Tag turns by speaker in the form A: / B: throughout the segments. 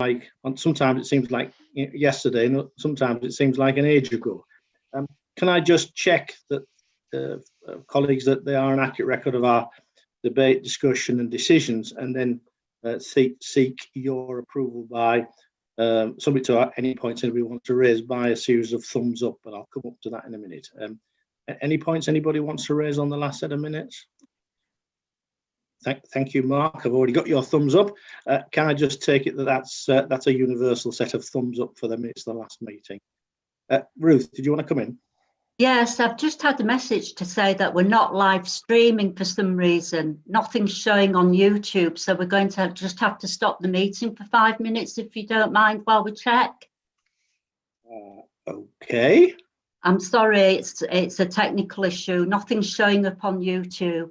A: like, and sometimes it seems like yesterday, and sometimes it seems like an age ago. Can I just check that, colleagues, that they are an accurate record of our debate, discussion and decisions, and then seek your approval by, subject to any points anybody wants to raise, by a series of thumbs up, but I'll come up to that in a minute. Any points anybody wants to raise on the last set of minutes? Thank you, Mark. I've already got your thumbs up. Can I just take it that that's a universal set of thumbs up for the minutes of the last meeting? Ruth, did you want to come in?
B: Yes, I've just had a message to say that we're not live streaming for some reason. Nothing's showing on YouTube, so we're going to just have to stop the meeting for 5 minutes, if you don't mind, while we check.
A: Okay.
B: I'm sorry, it's a technical issue. Nothing's showing up on YouTube.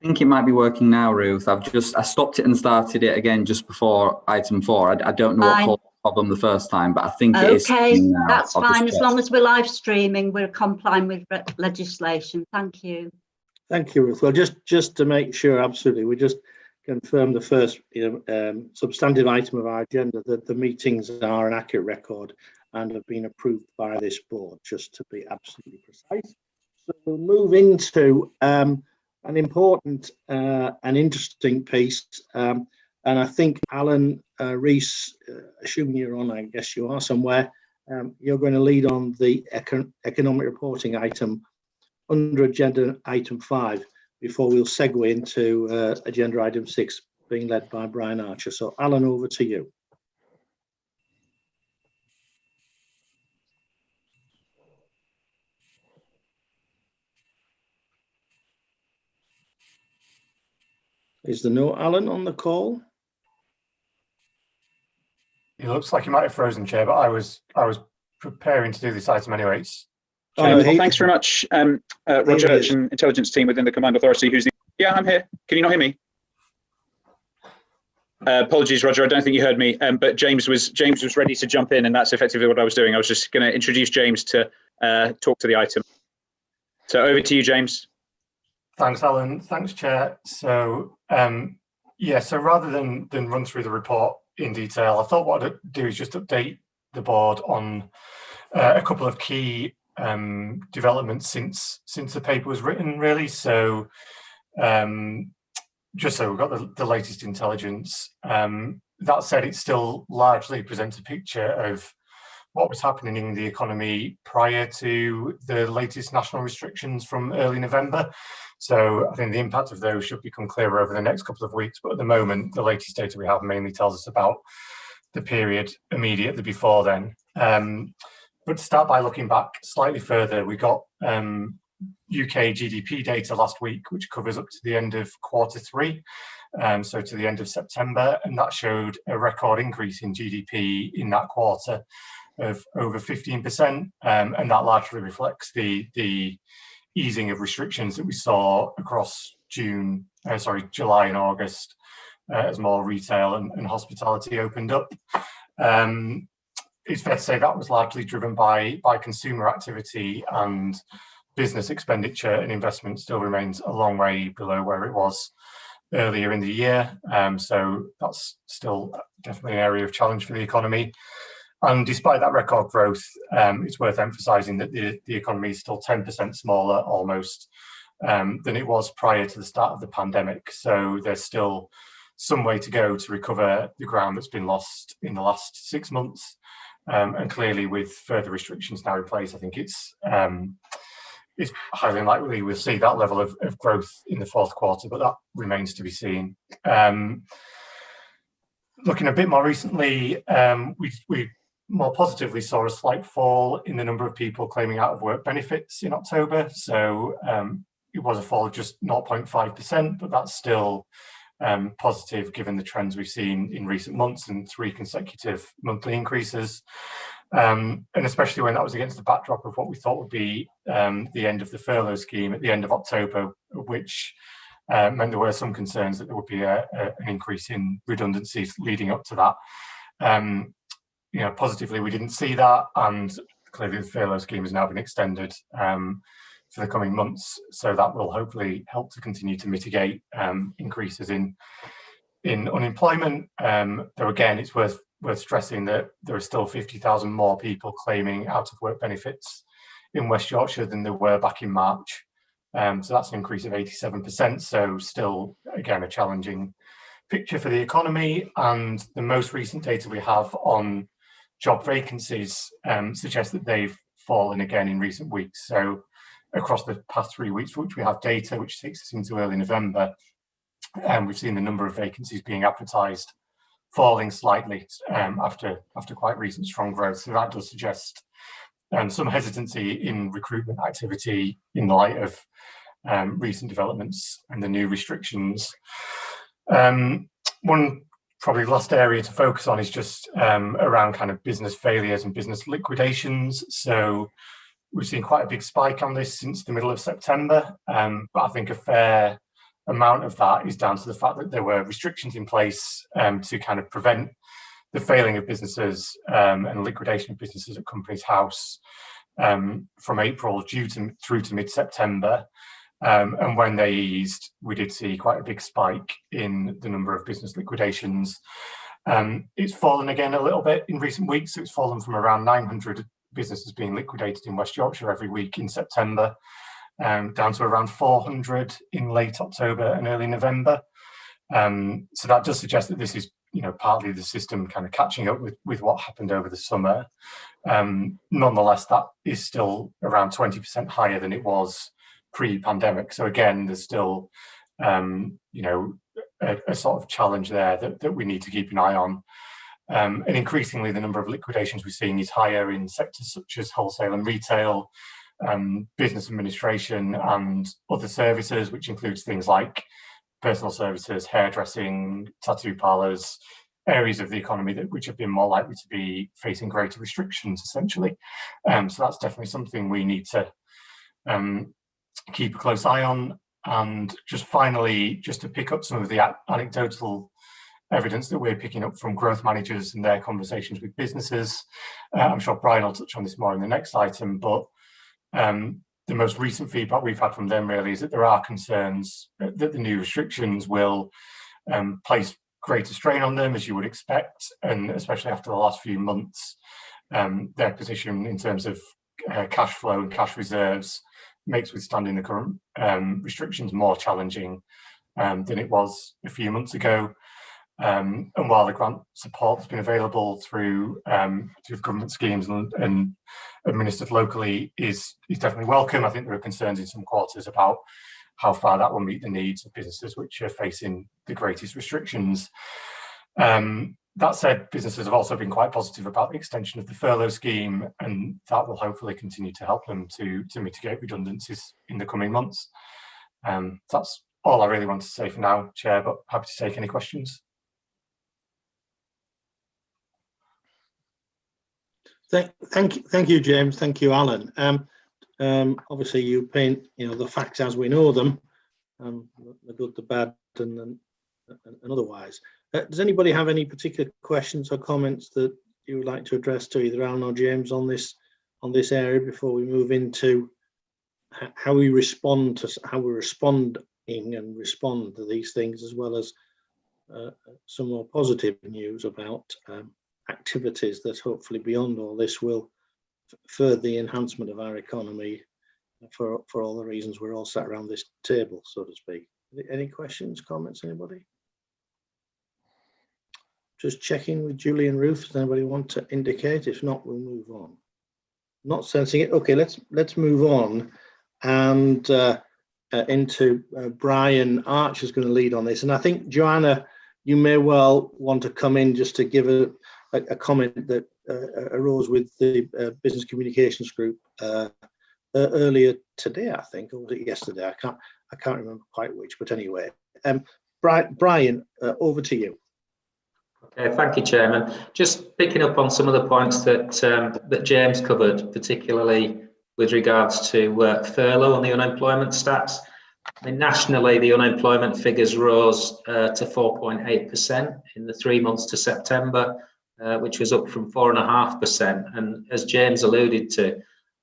C: I think it might be working now, Ruth. I stopped it and started it again just before item 4. I don't know what caused the problem the first time, but I think it is.
B: Okay, that's fine. As long as we're live streaming, we're complying with legislation. Thank you.
A: Thank you, Ruth. Well, just to make sure, absolutely, we just confirm the first substantive item of our agenda, that the meetings are an accurate record and have been approved by this board, just to be absolutely precise. So we'll move into an important and interesting piece, and I think Alan Rees, assuming you're on, I guess you are somewhere, you're going to lead on the economic reporting item under agenda item 5 before we'll segue into agenda item 6 being led by Brian Archer. So Alan, over to you. Is there no Alan on the call?
D: It looks like you might have frozen, Chair, but I was preparing to do this item anyway.
E: Well, thanks very much, Roger, intelligence team within the Combined Authority. Yeah, I'm here. Can you not hear me? Apologies, Roger. I don't think you heard me. But James was ready to jump in, and that's effectively what I was doing. I was just going to introduce James to talk to the item. So over to you, James.
D: Thanks, Alan. Thanks, Chair. So so rather than run through the report in detail, I thought what I'd do is just update the board on a couple of key developments since the paper was written, really. So just so we've got the latest intelligence. That said, it still largely presents a picture of what was happening in the economy prior to the latest national restrictions from early November. So I think the impact of those should become clearer over the next couple of weeks. But at the moment, the latest data we have mainly tells us about the period immediately before then. But to start by looking back slightly further, we got UK GDP data last week, which covers up to the end of Q3, so to the end of September, and that showed a record increase in GDP in that quarter of over 15%, and that largely reflects the easing of restrictions that we saw across July and August as more retail and hospitality opened up. It's fair to say that was largely driven by consumer activity, and business expenditure and investment still remains a long way below where it was earlier in the year. So that's still definitely an area of challenge for the economy. And despite that record growth, it's worth emphasising that the economy is still 10% smaller almost than it was prior to the start of the pandemic. So there's still some way to go to recover the ground that's been lost in the last 6 months. And clearly, with further restrictions now in place, I think it's highly unlikely we'll see that level of growth in the fourth quarter, but that remains to be seen. Looking a bit more recently, we more positively saw a slight fall in the number of people claiming out of work benefits in October. So it was a fall of just 0.5%, but that's still positive given the trends we've seen in recent months and 3 consecutive monthly increases. And especially when that was against the backdrop of what we thought would be the end of the furlough scheme at the end of October, which meant there were some concerns that there would be an increase in redundancies leading up to that. Positively, we didn't see that, and clearly the furlough scheme has now been extended for the coming months, so that will hopefully help to continue to mitigate increases in In unemployment, though again, it's worth stressing that there are still 50,000 more people claiming out of work benefits in West Yorkshire than there were back in March. So that's an increase of 87%. So still, again, a challenging picture for the economy. And the most recent data we have on job vacancies suggests that they've fallen again in recent weeks. So across the past 3 weeks, for which we have data, which takes us into early November, we've seen the number of vacancies being advertised falling slightly after quite recent strong growth. So that does suggest some hesitancy in recruitment activity in the light of recent developments and the new restrictions. One probably last area to focus on is just around kind of business failures and business liquidations. So we've seen quite a big spike on this since the middle of September, but I think a fair amount of that is down to the fact that there were restrictions in place to kind of prevent the failing of businesses and liquidation of businesses at Companies House from April through to mid-September. And when they eased, we did see quite a big spike in the number of business liquidations. It's fallen again a little bit in recent weeks. So it's fallen from around 900 businesses being liquidated in West Yorkshire every week in September, down to around 400 in late October and early November. So that does suggest that this is, partly the system kind of catching up with what happened over the summer. Nonetheless, that is still around 20% higher than it was pre-pandemic. So again, there's still, a sort of challenge there that we need to keep an eye on. And increasingly, the number of liquidations we're seeing is higher in sectors such as wholesale and retail, business administration and other services, which includes things like personal services, hairdressing, tattoo parlours, areas of the economy which have been more likely to be facing greater restrictions, essentially. So that's definitely something we need to keep a close eye on. And just finally, just to pick up some of the anecdotal evidence that we're picking up from growth managers and their conversations with businesses. I'm sure Brian will touch on this more in the next item, but the most recent feedback we've had from them really is that there are concerns that the new restrictions will place greater strain on them, as you would expect, and especially after the last few months, their position in terms of cash flow and cash reserves makes withstanding the current restrictions more challenging than it was a few months ago. And while the grant support has been available through government schemes and administered locally is definitely welcome, I think there are concerns in some quarters about how far that will meet the needs of businesses which are facing the greatest restrictions. That said, businesses have also been quite positive about the extension of the furlough scheme, and that will hopefully continue to help them to mitigate redundancies in the coming months. That's all I really want to say for now, Chair, but happy to take any questions.
A: Thank you, James. Thank you, Alan. Obviously, you paint the facts as we know them, the good, the bad, and otherwise. Does anybody have any particular questions or comments that you would like to address to either Alan or James on this area before we move into how we respond to and respond to these things, as well as some more positive news about activities that hopefully beyond all this will further the enhancement of our economy for all the reasons we're all sat around this table, so to speak. Any questions, comments, anybody? Just checking with Julie and Ruth. Does anybody want to indicate? If not, we'll move on. Not sensing it. Okay, let's move on and into Brian Archer is going to lead on this, and I think Joanna, you may well want to come in just to give a comment that arose with the business communications group earlier today, I think, or was it yesterday? I can't remember quite which, but anyway. Brian, over to you.
F: Okay, thank you, Chairman. Just picking up on some of the points that James covered, particularly with regards to furlough and the unemployment stats. I mean, nationally, the unemployment figures rose to 4.8% in the 3 months to September, which was up from 4.5%. And as James alluded to,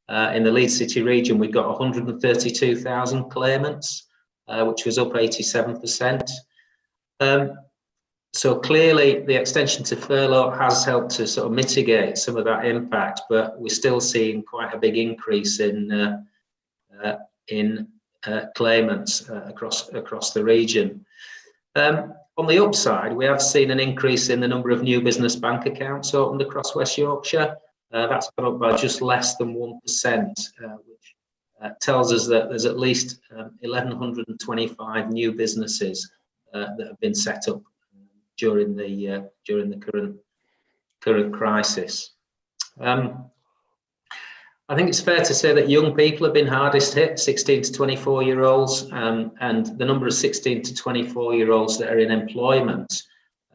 F: in the Leeds City region, we got 132,000 claimants, which was up 87%. So clearly the extension to furlough has helped to sort of mitigate some of that impact, but we're still seeing quite a big increase in claimants across the region. On the upside, we have seen an increase in the number of new business bank accounts opened across West Yorkshire. That's gone up by just less than 1%, which tells us that there's at least 1,125 new businesses that have been set up during the current crisis. I think it's fair to say that young people have been hardest hit, 16 to 24-year-olds, and the number of 16 to 24-year-olds that are in employment,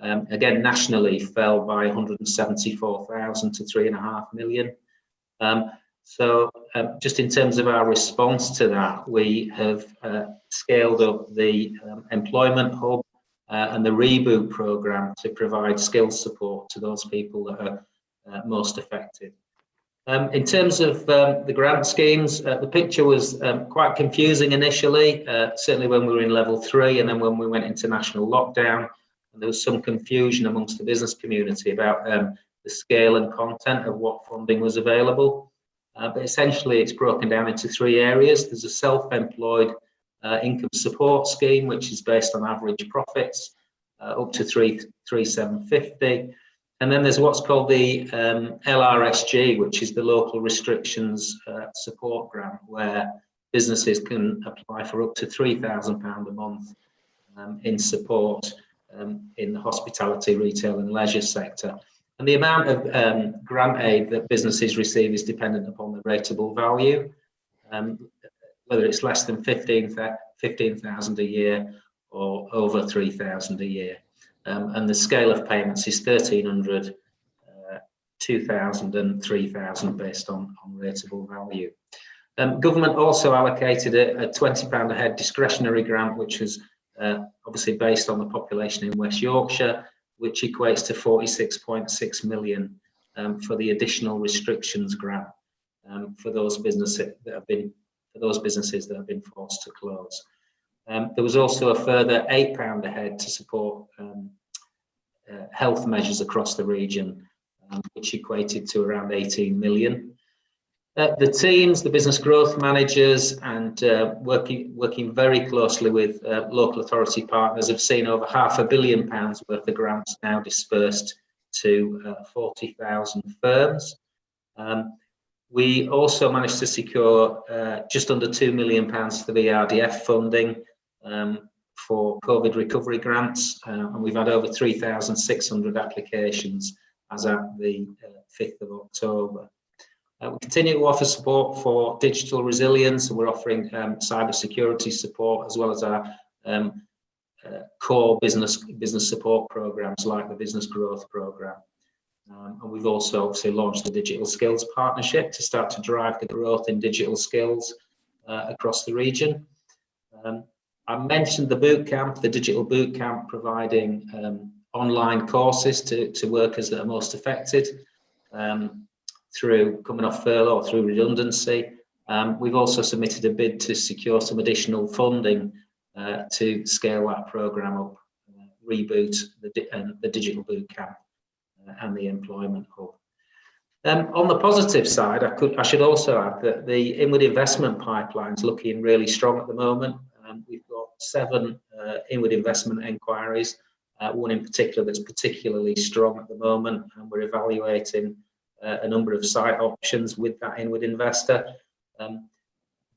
F: again, nationally fell by 174,000 to 3.5 million. So just in terms of our response to that, we have scaled up the employment hub and the reboot programme to provide skills support to those people that are most affected. In terms of the grant schemes, the picture was quite confusing initially, certainly when we were in level 3, and then when we went into national lockdown, and there was some confusion amongst the business community about the scale and content of what funding was available. But essentially it's broken down into 3 areas. There's a self-employed income support scheme, which is based on average profits, up to 3,750. And then there's what's called the LRSG, which is the Local Restrictions Support Grant, where businesses can apply for up to £3,000 a month in support in the hospitality, retail and leisure sector. And the amount of grant aid that businesses receive is dependent upon the rateable value, whether it's less than 15,000 a year or over 3,000 a year. And the scale of payments is 1,300, 2,000 and 3,000 based on rateable value. Government also allocated a £20 a head discretionary grant, which was obviously based on the population in West Yorkshire, which equates to 46.6 million for the additional restrictions grant for those businesses that have been forced to close. There was also a further £8 a head to support health measures across the region, which equated to around 18 million. The teams, the business growth managers, and working very closely with local authority partners have seen over £500 million worth of grants now dispersed to 40,000 firms. We also managed to secure just under £2 million for the RDF funding for COVID recovery grants, and we've had over 3,600 applications as at the 5th of October. We continue to offer support for digital resilience, and we're offering cyber security support as well as our core business support programs like the business growth program. And we've also obviously launched the Digital Skills Partnership to start to drive the growth in digital skills across the region. I mentioned the bootcamp, the digital bootcamp, providing online courses to workers that are most affected through coming off furlough or through redundancy. We've also submitted a bid to secure some additional funding to scale that programme up, reboot the digital bootcamp and the employment hub. On the positive side, I should also add that the inward investment pipeline is looking really strong at the moment. We've got 7 inward investment enquiries, one in particular that's particularly strong at the moment, and we're evaluating a number of site options with that inward investor.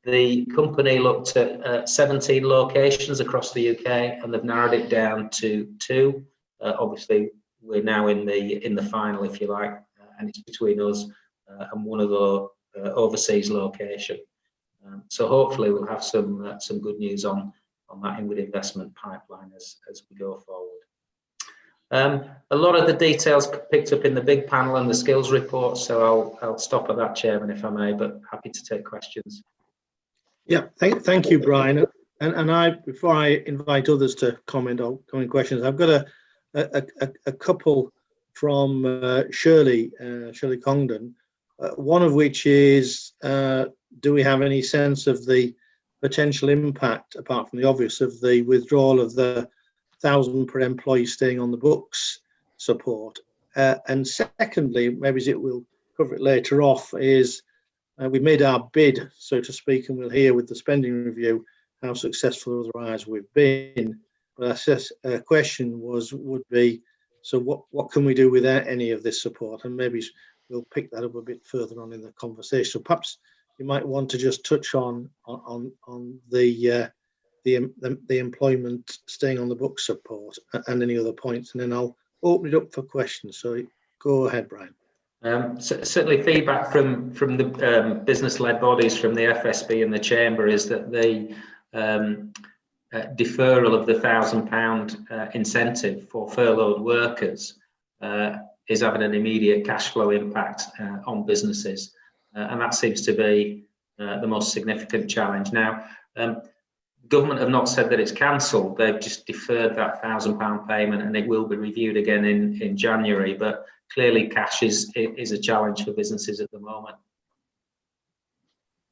F: The company looked at 17 locations across the UK, and they've narrowed it down to 2. Obviously, we're now in the final, if you like, and it's between us and one of the overseas location. So hopefully we'll have some good news on that inward investment pipeline as we go forward. A lot of the details picked up in the big panel and the skills report, so I'll stop at that, Chairman, if I may, but happy to take questions.
A: Yeah, thank you, Brian. And before I invite others to comment on questions, I've got a couple from Shirley Congdon, one of which is, do we have any sense of the potential impact, apart from the obvious, of the withdrawal of the 1,000 per employee staying on the books support. And secondly, maybe it will cover it later off, is we made our bid, so to speak, and we'll hear with the spending review how successful otherwise we've been. But our question would be, so what can we do without any of this support? And maybe we'll pick that up a bit further on in the conversation. So perhaps you might want to just touch on the employment staying on the book support and any other points, and then I'll open it up for questions. So go ahead, Brian.
F: Certainly feedback from the business-led bodies, from the FSB and the Chamber, is that the deferral of the £1,000 incentive for furloughed workers is having an immediate cash flow impact on businesses, and that seems to be the most significant challenge. Now, government have not said that it's cancelled, they've just deferred that £1,000 payment, and it will be reviewed again in January, but clearly cash is a challenge for businesses at the moment.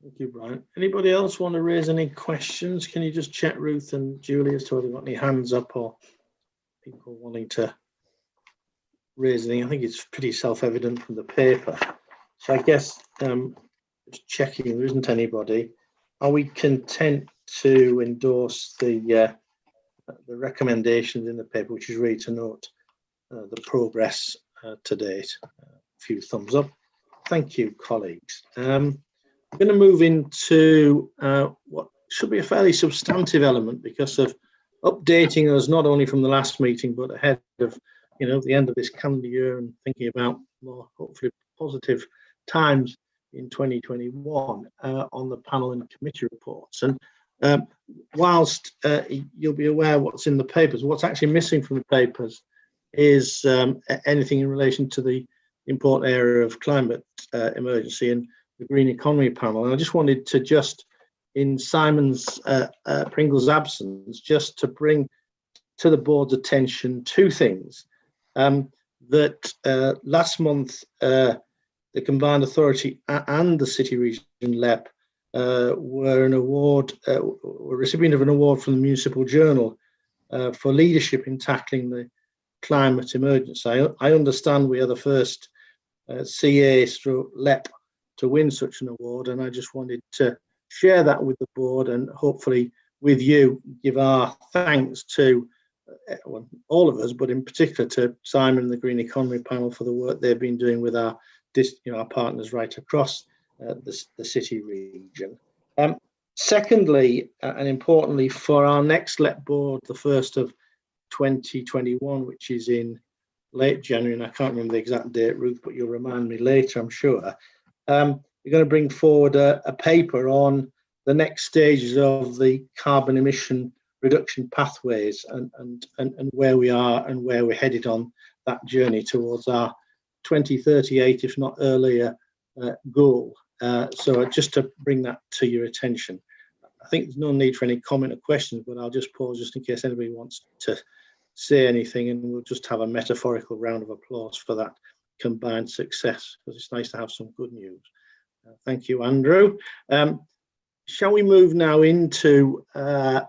A: Thank you, Brian. Anybody else want to raise any questions? Can you just check, Ruth and Julie, as to whether they've got any hands up or people wanting to raise anything? I think it's pretty self-evident from the paper. So I guess just checking, there isn't anybody. Are we content to endorse the recommendations in the paper, which is really to note the progress to date? A few thumbs up. Thank you, colleagues. I'm going to move into what should be a fairly substantive element because of updating us not only from the last meeting but ahead of the end of this calendar year and thinking about more hopefully positive times in 2021 on the panel and committee reports. And whilst you'll be aware what's in the papers, what's actually missing from the papers is anything in relation to the important area of climate emergency and the green economy panel. And I just wanted to in Simon's Pringle's absence, just to bring to the board's attention two things. That last month, the Combined Authority and the City Region LEP were recipient of an award from the Municipal Journal for leadership in tackling the climate emergency. I understand we are the first CA/LEP to win such an award, and I just wanted to share that with the board and hopefully with you give our thanks to all of us, but in particular to Simon and the Green Economy Panel for the work they've been doing with our partners right across the city region. Secondly, and importantly, for our next LEP board, the 1st of 2021, which is in late January, and I can't remember the exact date, Ruth, but you'll remind me later, I'm sure. We're going to bring forward a paper on the next stages of the carbon emission reduction pathways and where we are and where we're headed on that journey towards our 2038, if not earlier, goal. So just to bring that to your attention. I think there's no need for any comment or questions, but I'll just pause just in case anybody wants to say anything, and we'll just have a metaphorical round of applause for that combined success, because it's nice to have some good news. Thank you, Andrew. Shall we move now into the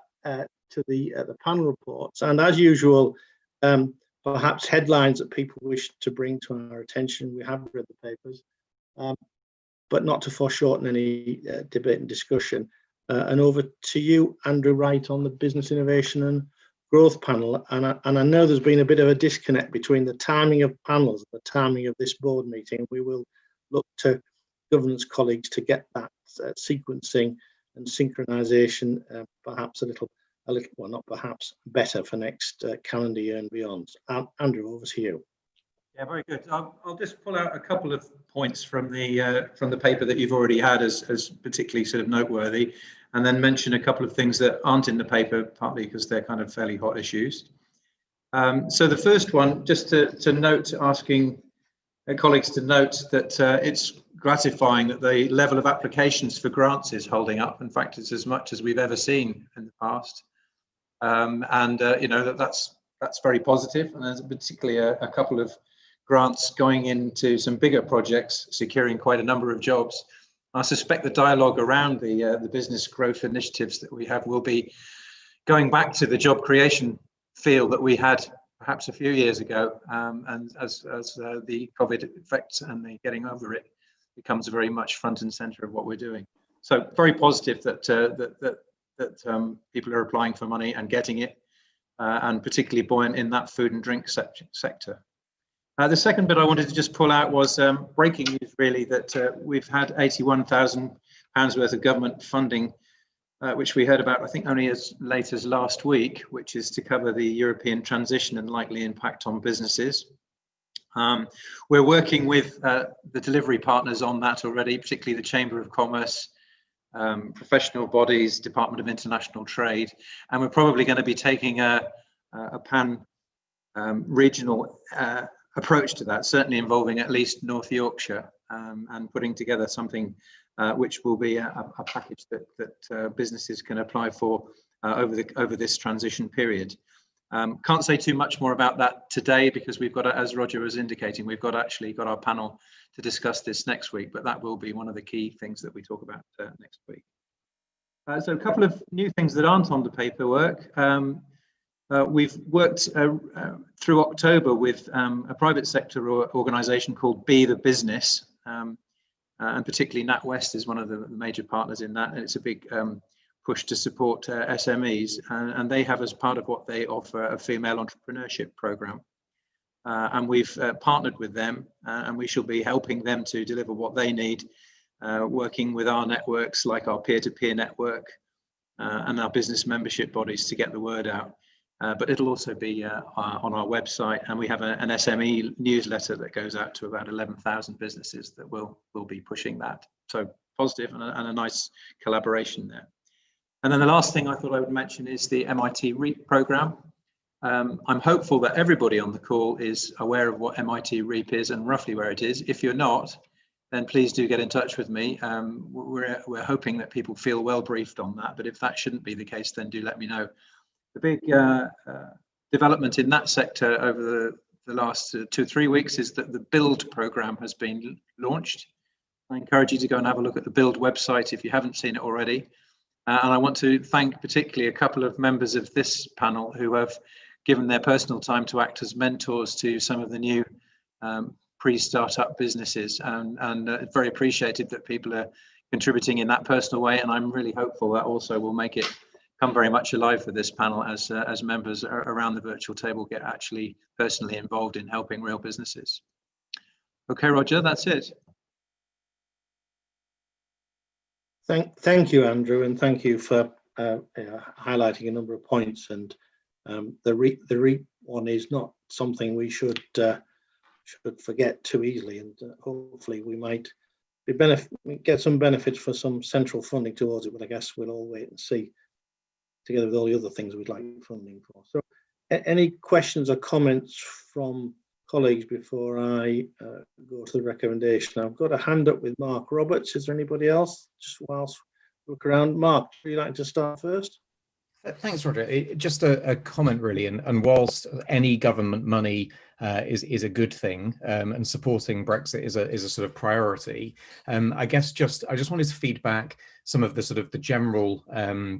A: panel reports? And as usual, perhaps headlines that people wish to bring to our attention. We have read the papers, but not to foreshorten any debate and discussion. And over to you, Andrew Wright, on the Business Innovation and Growth panel. And I know there's been a bit of a disconnect between the timing of panels and the timing of this board meeting. We will look to governance colleagues to get that sequencing and synchronization perhaps a little, well, not perhaps, better for next calendar year and beyond. Andrew, over to you.
G: Yeah, very good. I'll just pull out a couple of points from the paper that you've already had as particularly sort of noteworthy, and then mention a couple of things that aren't in the paper, partly because they're kind of fairly hot issues. So the first one, just to note, asking colleagues to note that it's gratifying that the level of applications for grants is holding up. In fact, it's as much as we've ever seen in the past, that's very positive. And there's particularly a couple of grants going into some bigger projects, securing quite a number of jobs. I suspect the dialogue around the business growth initiatives that we have will be going back to the job creation feel that we had perhaps a few years ago, and as the COVID effects and the getting over it becomes very much front and center of what we're doing. So very positive that people are applying for money and getting it, and particularly buoyant in that food and drink sector. The second bit I wanted to just pull out was breaking news, really, that we've had £81,000 worth of government funding, which we heard about, I think, only as late as last week, which is to cover the European transition and likely impact on businesses. We're working with the delivery partners on that already, particularly the Chamber of Commerce, professional bodies, Department of International Trade, and we're probably going to be taking a regional approach to that, certainly involving at least North Yorkshire, and putting together something which will be a package that businesses can apply for over this transition period. Can't say too much more about that today because we've got, as Roger was indicating, we've actually got our panel to discuss this next week, but that will be one of the key things that we talk about next week. So a couple of new things that aren't on the paperwork. We've worked through October with a private sector organisation called Be the Business, and particularly NatWest is one of the major partners in that, and it's a big push to support SMEs, and they have, as part of what they offer, a female entrepreneurship program, and we've partnered with them, and we shall be helping them to deliver what they need, working with our networks like our peer-to-peer network and our business membership bodies to get the word out. But it'll also be on our website, and we have an SME newsletter that goes out to about 11,000 businesses that will be pushing that. So positive and a nice collaboration there. And then the last thing I thought I would mention is the MIT REAP program. I'm hopeful that everybody on the call is aware of what MIT REAP is and roughly where it is. If you're not, then please do get in touch with me. We're hoping that people feel well briefed on that, but if that shouldn't be the case, then do let me know. The big development in that sector over the last 2-3 weeks is that the BUILD program has been launched. I encourage you to go and have a look at the BUILD website if you haven't seen it already. And I want to thank particularly a couple of members of this panel who have given their personal time to act as mentors to some of the new pre-startup businesses, and very appreciated that people are contributing in that personal way. And I'm really hopeful that also will make it come very much alive for this panel as members around the virtual table get actually personally involved in helping real businesses. Okay, Roger, that's it.
A: Thank you, Andrew, and thank you for highlighting a number of points. And the REAP one is not something we should forget too easily, and hopefully we might get some benefits for some central funding towards it. But I guess we'll all wait and see, together with all the other things we'd like funding for. So, any questions or comments from colleagues before I go to the recommendation? I've got a hand up with Mark Roberts. Is there anybody else? Just whilst we look around. Mark, would you like to start first?
H: Thanks, Roger. Just a comment, really. And whilst any government money is a good thing, and supporting Brexit is a sort of priority, I guess I just wanted to feed back some of the sort of the general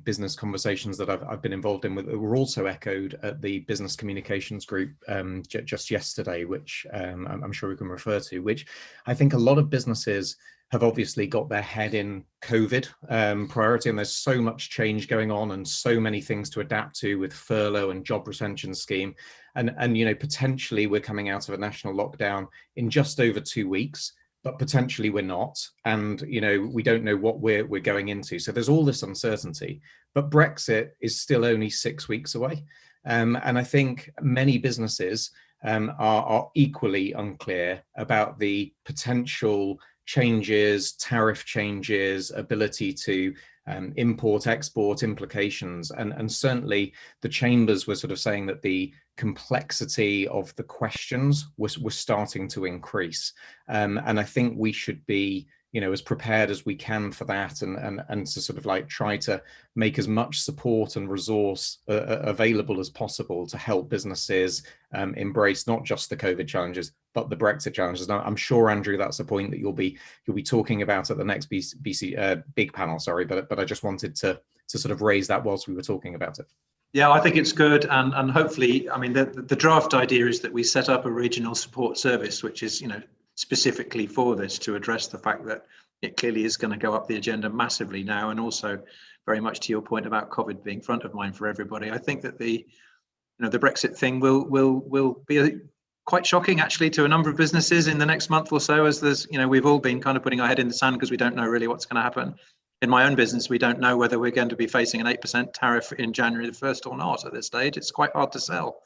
H: business conversations that I've been involved in, were also echoed at the business communications group just yesterday, which I'm sure we can refer to, which I think a lot of businesses have obviously got their head in COVID priority, and there's so much change going on and so many things to adapt to with furlough and job retention scheme, and you know, potentially we're coming out of a national lockdown in just over 2 weeks, but potentially we're not, and you know, we don't know what we're going into. So there's all this uncertainty, but Brexit is still only 6 weeks away, and I think many businesses are equally unclear about the potential changes, tariff changes, ability to import, export implications. And certainly the chambers were sort of saying that the complexity of the questions was starting to increase. And I think we should be, you know, as prepared as we can for that, and to sort of like try to make as much support and resource available as possible to help businesses embrace not just the COVID challenges, but the Brexit challenges. Now, I'm sure, Andrew, that's a point that you'll be talking about at the next big panel. Sorry, but I just wanted to sort of raise that whilst we were talking about it.
G: Yeah, I think it's good, and hopefully, I mean, the draft idea is that we set up a regional support service, which is, you know, specifically for this, to address the fact that it clearly is going to go up the agenda massively now, and also very much to your point about COVID being front of mind for everybody. I think that the Brexit thing will be quite shocking actually to a number of businesses in the next month or so, as there's, you know, we've all been kind of putting our head in the sand because we don't know really what's going to happen. In my own business, we don't know whether we're going to be facing an 8% tariff in January the 1st or not at this stage. It's quite hard to sell.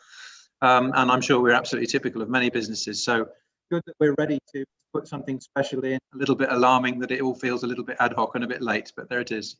G: And I'm sure we're absolutely typical of many businesses. So good that we're ready to put something special in. A little bit alarming that it all feels a little bit ad hoc and a bit late, but there it is.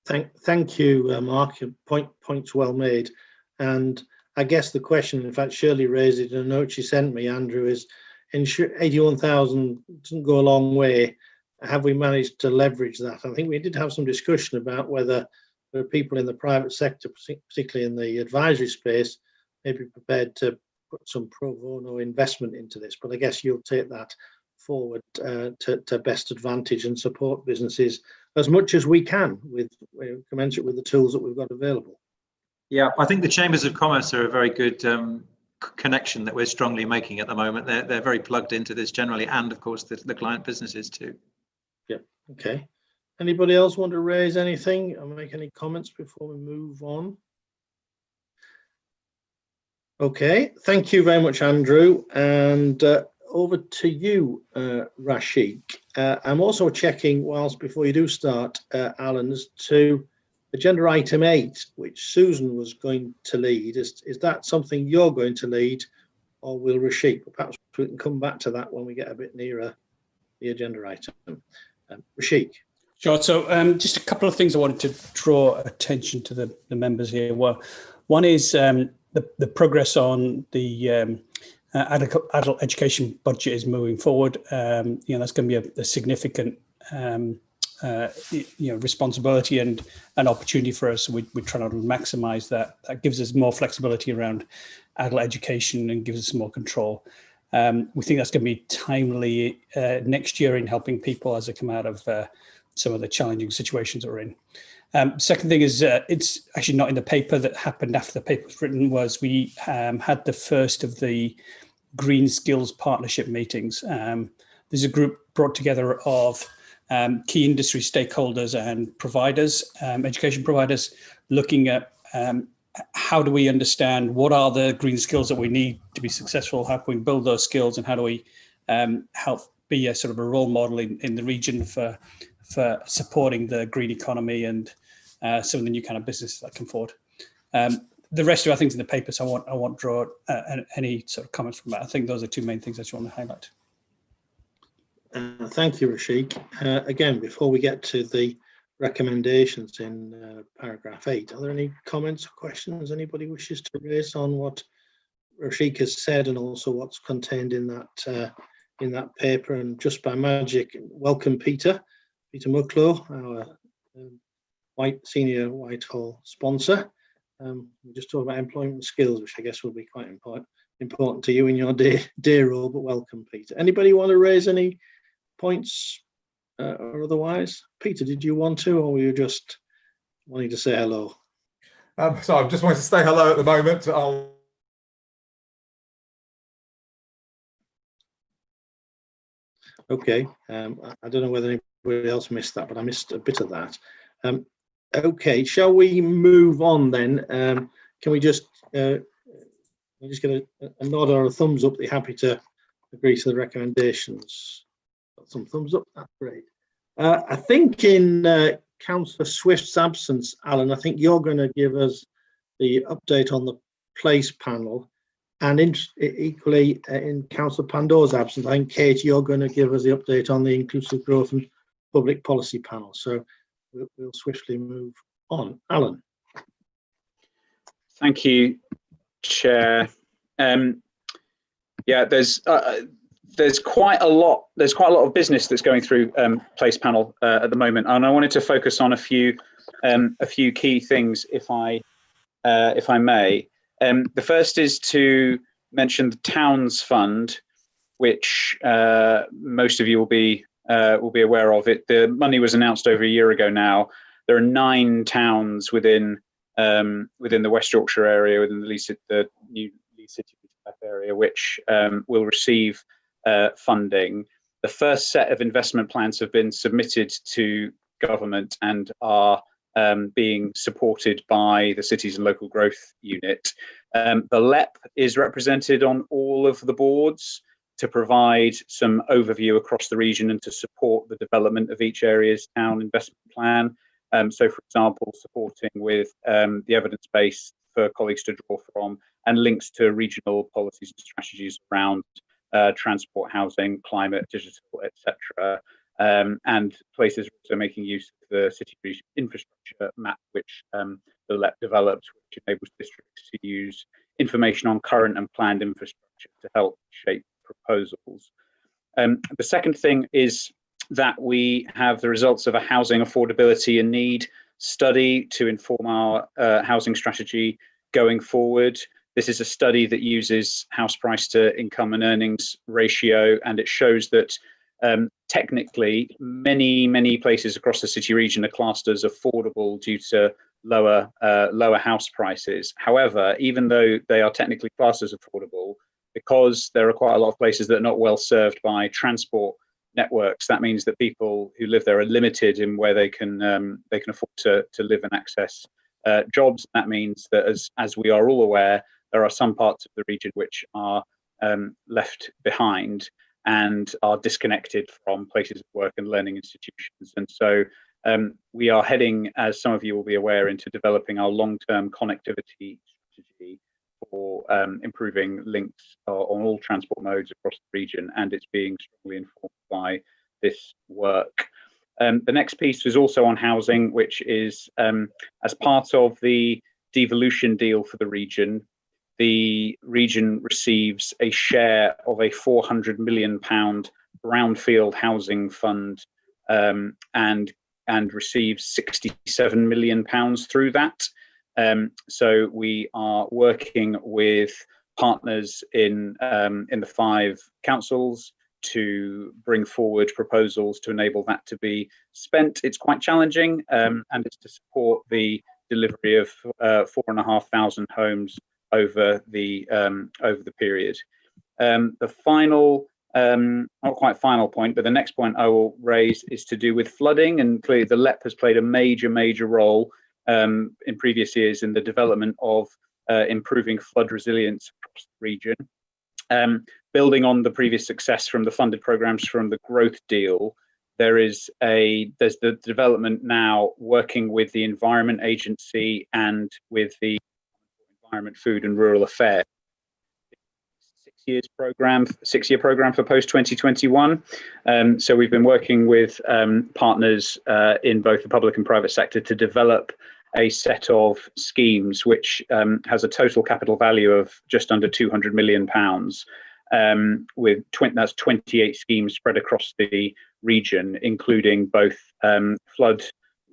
A: Thank you, Mark. Points well made. And I guess the question, in fact, Shirley raised it in a note she sent me, Andrew, is 81,000 doesn't go a long way. Have we managed to leverage that? I think we did have some discussion about whether there are people in the private sector, particularly in the advisory space, may be prepared to put some pro bono investment into this. But I guess you'll take that forward to best advantage and support businesses as much as we can, with commensurate with the tools that we've got available.
G: Yeah, I think the Chambers of Commerce are a very good connection that we're strongly making at the moment. They're very plugged into this generally, and of course the client businesses too.
A: Yeah. Okay. Anybody else want to raise anything or make any comments before we move on? Okay. Thank you very much, Andrew. And over to you, Rashik. I'm also checking, whilst before you do start, Alan, as to agenda item 8, which Susan was going to lead. Is that something you're going to lead, or will Rashik? Perhaps we can come back to that when we get a bit nearer the agenda item. Rashik.
I: Sure. So just a couple of things I wanted to draw attention to the members here. Well, one is the progress on the adult education budget is moving forward. That's going to be a significant responsibility and an opportunity for us. So we're trying to maximise that. That gives us more flexibility around adult education and gives us more control. We think that's going to be timely next year in helping people as they come out of some of the challenging situations that we're in. Second thing is, it's actually not in the paper that happened after the paper was written, was we had the first of the Green Skills Partnership meetings. There's a group brought together of key industry stakeholders and providers, education providers, looking at how do we understand what are the green skills that we need to be successful, how can we build those skills, and how do we help be a sort of a role model in the region for supporting the green economy and some of the new kind of businesses that come forward. The rest of our things in the paper, so I won't draw any sort of comments from that. I think those are two main things I just want to highlight.
A: Thank you, Rashik. Again, before we get to the recommendations in paragraph 8, are there any comments or questions anybody wishes to raise on what Rashik has said and also what's contained in that paper? And just by magic, welcome Peter Mucklow, our senior Whitehall sponsor. We just talked about employment skills, which I guess will be quite important to you in your day role, but welcome, Peter. Anybody want to raise any points or otherwise? Peter, did you want to, or were you just wanting to say hello?
J: So I just wanted to say hello at the moment.
A: Okay, I don't know whether anybody else missed that, but I missed a bit of that. Okay, shall we move on then? Can we just get a nod or a thumbs up that you're happy to agree to the recommendations? Got some thumbs up, that's great. I think in Councillor Swift's absence, Alan, I think you're going to give us the update on the place panel, and equally in Councillor Pandore's absence, I think, Kate, you're going to give us the update on the inclusive growth and public policy panel. So we'll swiftly move on. Alan.
E: Thank you, Chair. Yeah, there's quite a lot. There's quite a lot of business that's going through place panel at the moment, and I wanted to focus on a few key things, if I may. The first is to mention the Towns Fund, which most of you will be aware of. The money was announced over a year ago now, there are 9 towns within the West Yorkshire area, within the new Leeds City area, which will receive funding. The first set of investment plans have been submitted to government and are being supported by the Cities and Local Growth Unit. The LEP is represented on all of the boards to provide some overview across the region and to support the development of each area's town investment plan. So, for example, supporting with the evidence base for colleagues to draw from and links to regional policies and strategies around transport, housing, climate, digital, etc. And places are also making use of the city region infrastructure map, which the LEP developed, which enables districts to use information on current and planned infrastructure to help shape proposals. The second thing is that we have the results of a housing affordability and need study to inform our housing strategy going forward. This is a study that uses house price to income and earnings ratio, and it shows that technically many places across the city region are classed as affordable due to lower house prices. However, even though they are technically classed as affordable, because there are quite a lot of places that are not well served by transport networks, that means that people who live there are limited in where they can afford to live and access jobs. That means that, as we are all aware, there are some parts of the region which are left behind and are disconnected from places of work and learning institutions. And so we are heading, as some of you will be aware, into developing our long-term connectivity strategy for improving links on all transport modes across the region, and it's being strongly informed by this work. The next piece is also on housing, which is as part of the devolution deal for the region receives a share of a £400 million brownfield housing fund and receives £67 million through that. So we are working with partners in the 5 councils to bring forward proposals to enable that to be spent. It's quite challenging, and it's to support the delivery of 4,500 homes over the period. The final, not quite final point, but the next point I will raise is to do with flooding, and clearly the LEP has played a major role in previous years in the development of improving flood resilience across the region. Building on the previous success from the funded programs from the growth deal, there's the development now working with the Environment Agency and with the Environment, Food and Rural Affairs. 6-year program for post 2021. So we've been working with partners in both the public and private sector to develop a set of schemes which has a total capital value of just under £200 million, with that's 28 schemes spread across the region, including both flood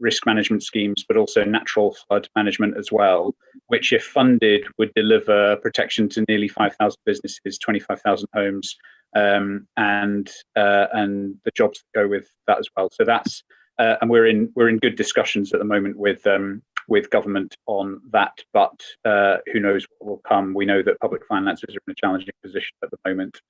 E: risk management schemes, but also natural flood management as well, which, if funded, would deliver protection to nearly 5,000 businesses, 25,000 homes, and the jobs that go with that as well. So that's and we're in good discussions at the moment with government on that, but who knows what will come. We know that public finances are in a challenging position at the moment.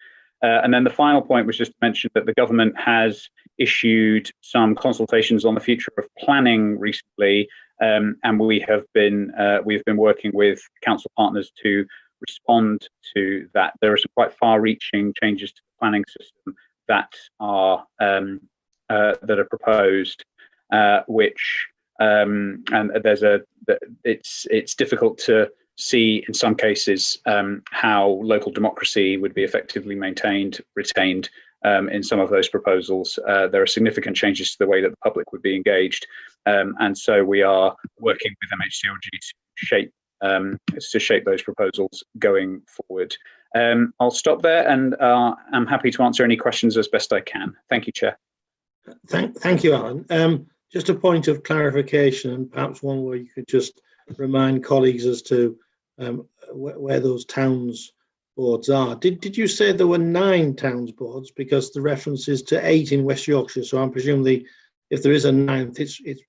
E: And then the final point was just to mention that the government has issued some consultations on the future of planning recently, and we've been working with council partners to respond to that. There are some quite far-reaching changes to the planning system that are proposed, which and it's difficult to see in some cases how local democracy would be effectively retained in some of those proposals. There are significant changes to the way that the public would be engaged, and so we are working with MHCLG to shape those proposals going forward. I'll stop there, and I'm happy to answer any questions as best I can. Thank you, Chair.
A: Thank you, Alan. Just a point of clarification, and perhaps one where you could just remind colleagues as to where those towns boards are. Did you say there were 9 towns boards? Because the reference is to 8 in West Yorkshire, so I'm presuming if there is a 9th,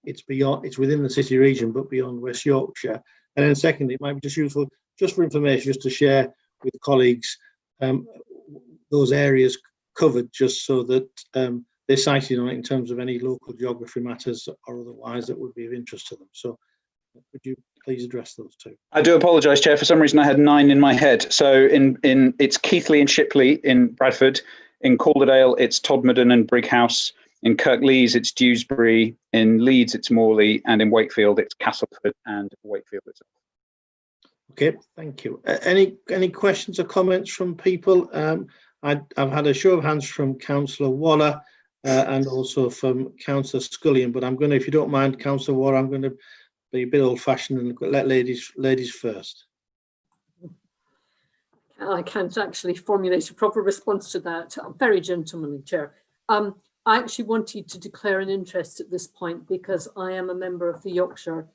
A: it's beyond, it's within the city region, but beyond West Yorkshire. And then secondly, it might be just useful, just for information, just to share with colleagues those areas covered, just so that they're cited on it in terms of any local geography matters or otherwise that would be of interest to them. So could you please address those two?
E: I do apologise, Chair. For some reason, I had 9 in my head. So it's Keighley and Shipley in Bradford. In Calderdale, it's Todmorden and Brighouse. In Kirklees, it's Dewsbury. In Leeds, it's Morley. And in Wakefield, it's Castleford and Wakefield itself.
A: Okay, thank you. Any questions or comments from people? I've had a show of hands from Councillor Waller and also from Councillor Scullion, but I'm going to, if you don't mind, Councillor Waller, I'm going to be a bit old-fashioned and let ladies first.
K: I can't actually formulate a proper response to that. Very gentlemanly, Chair. I actually wanted to declare an interest at this point because I am a member of the Yorkshire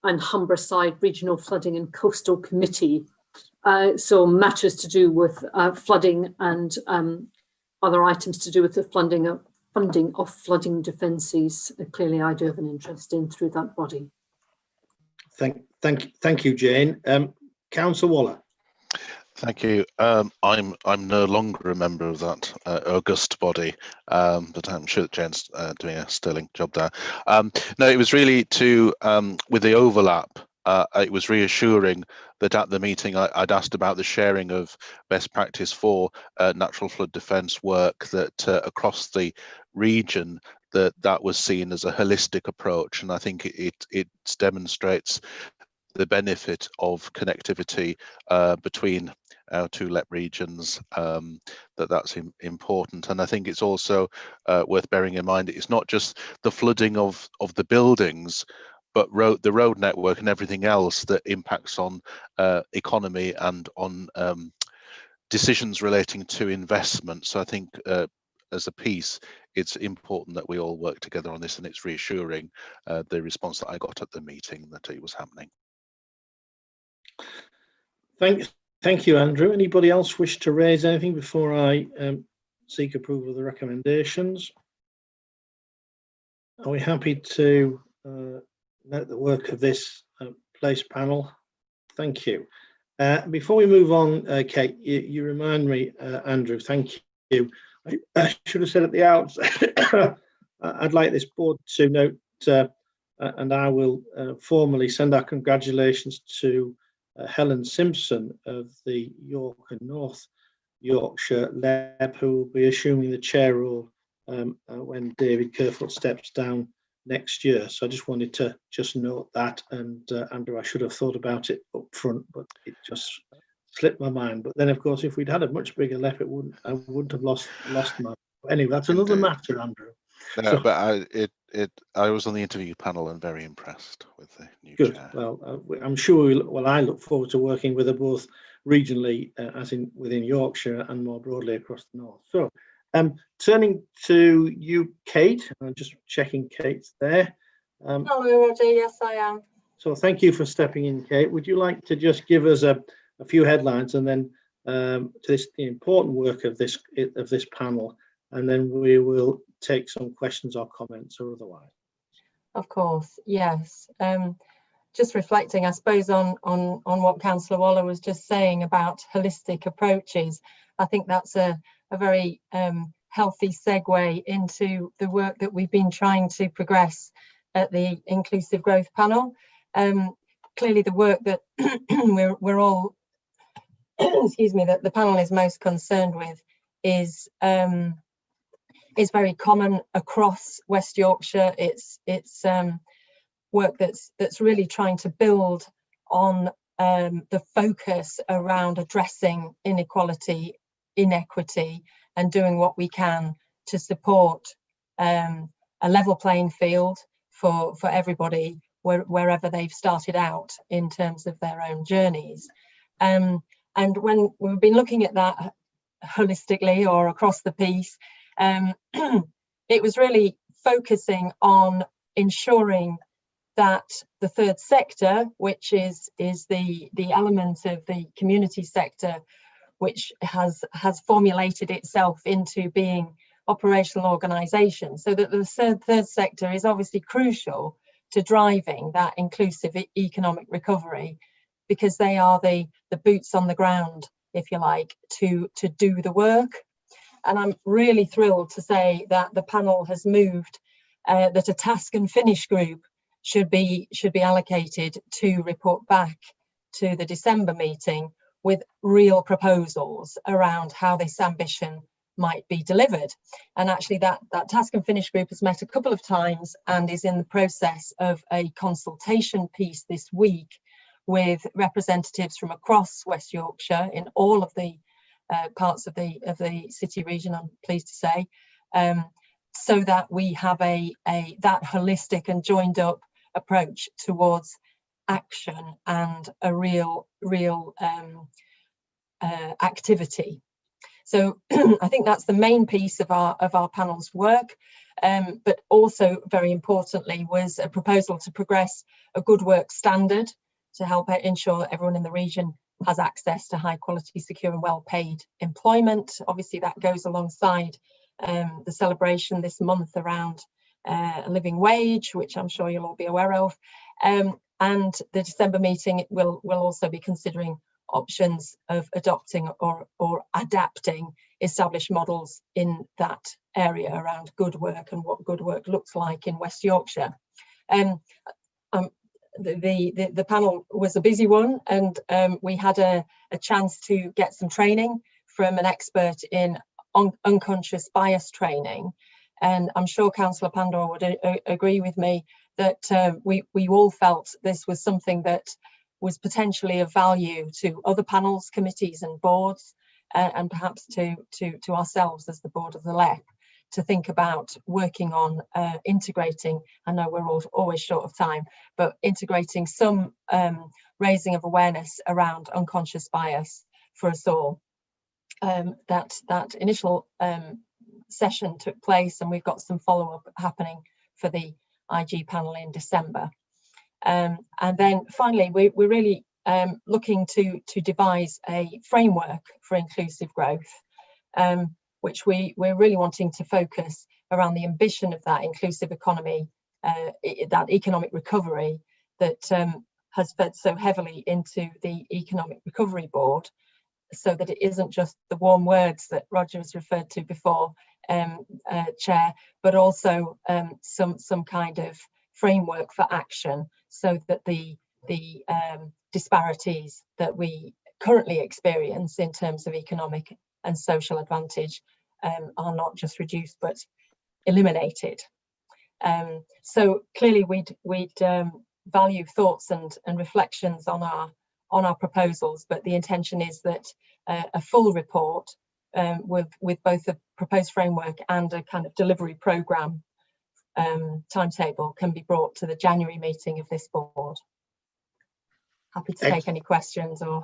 K: and Humberside Regional Flooding and Coastal Committee. So matters to do with flooding and other items to do with the funding of flooding defences. Clearly, I do have an interest in through that body.
A: Thank you, Jane. Councillor Waller.
L: Thank you. I'm no longer a member of that august body, but I'm sure that Jane's doing a sterling job there. No, it was really to, with the overlap, it was reassuring that at the meeting I'd asked about the sharing of best practice for natural flood defence work, that across the region that was seen as a holistic approach, and I think it demonstrates the benefit of connectivity between our 2 LEP regions, that's important. And I think it's also worth bearing in mind, it's not just the flooding of the buildings, but the road network and everything else that impacts on economy and on decisions relating to investment. So I think as a piece, it's important that we all work together on this, and it's reassuring the response that I got at the meeting that it was happening.
A: Thank you, Andrew. Anybody else wish to raise anything before I seek approval of the recommendations? Are we happy to note the work of this place panel? Thank you. Before we move on, Kate, you remind me, Andrew, thank you. I should have said at the outset, I'd like this board to note, and I will formally send our congratulations to Helen Simpson of the York and North Yorkshire LEP, who will be assuming the chair role when David Kerfoot steps down next year. So I just wanted to just note that, and Andrew, I should have thought about it up front, but it just slipped my mind. But then, of course, if we'd had a much bigger LEP, I wouldn't have lost my. Anyway, that's another matter, Andrew.
L: No,
A: So,
L: but I was on the interview panel and very impressed with the new
A: good.
L: chair.
A: Well, I'm sure. I look forward to working with her both regionally, as in within Yorkshire, and more broadly across the north. So, turning to you, Kate. I'm just checking Kate's there.
M: Hello, Roger. Yes, I am.
A: So, thank you for stepping in, Kate. Would you like to just give us a few headlines, and then to the important work of this panel, and then we will take some questions or comments or otherwise.
M: Of course, yes. Just reflecting, I suppose, on what Councillor Waller was just saying about holistic approaches. I think that's a very healthy segue into the work that we've been trying to progress at the Inclusive Growth Panel. Clearly, the work that we're all, excuse me, that the panel is most concerned with is very common across West Yorkshire. It's work that's really trying to build on the focus around addressing inequality, inequity, and doing what we can to support a level playing field for everybody wherever they've started out in terms of their own journeys. And when we've been looking at that holistically or across the piece, it was really focusing on ensuring that the third sector, which is the element of the community sector, which has formulated itself into being operational organisation, so that the third sector is obviously crucial to driving that inclusive economic recovery, because they are the boots on the ground, if you like, to do the work. And I'm really thrilled to say that the panel has moved that a task and finish group should be allocated to report back to the December meeting with real proposals around how this ambition might be delivered. And actually that task and finish group has met a couple of times and is in the process of a consultation piece this week with representatives from across West Yorkshire in all of the parts of the city region, I'm pleased to say, so that we have that holistic and joined up approach towards action and a real activity. So I think that's the main piece of our panel's work, but also very importantly was a proposal to progress a good work standard to help ensure that everyone in the region has access to high quality, secure and well paid employment. Obviously that goes alongside the celebration this month around a living wage, which I'm sure you'll all be aware of. And the December meeting will also be considering options of adopting or adapting established models in that area around good work and what good work looks like in West Yorkshire. The panel was a busy one, and we had a chance to get some training from an expert in unconscious bias training, and I'm sure Councillor Pandor would agree with me that we all felt this was something that was potentially of value to other panels, committees and boards, and perhaps to ourselves as the board of the LEP, to think about working on integrating. I know we're always short of time, but integrating some raising of awareness around unconscious bias for us all. That initial session took place, and we've got some follow-up happening for the IG panel in December. And then finally, we're really looking to devise a framework for inclusive growth, which we're really wanting to focus around the ambition of that inclusive economy, that economic recovery that has fed so heavily into the Economic Recovery Board, so that it isn't just the warm words that Roger has referred to before, Chair, but also some kind of framework for action, so that the disparities that we currently experience in terms of economic and social advantage are not just reduced but eliminated. So clearly we'd value thoughts and reflections on our proposals, but the intention is that a full report with both a proposed framework and a kind of delivery programme timetable can be brought to the January meeting of this board. Happy to take any questions or.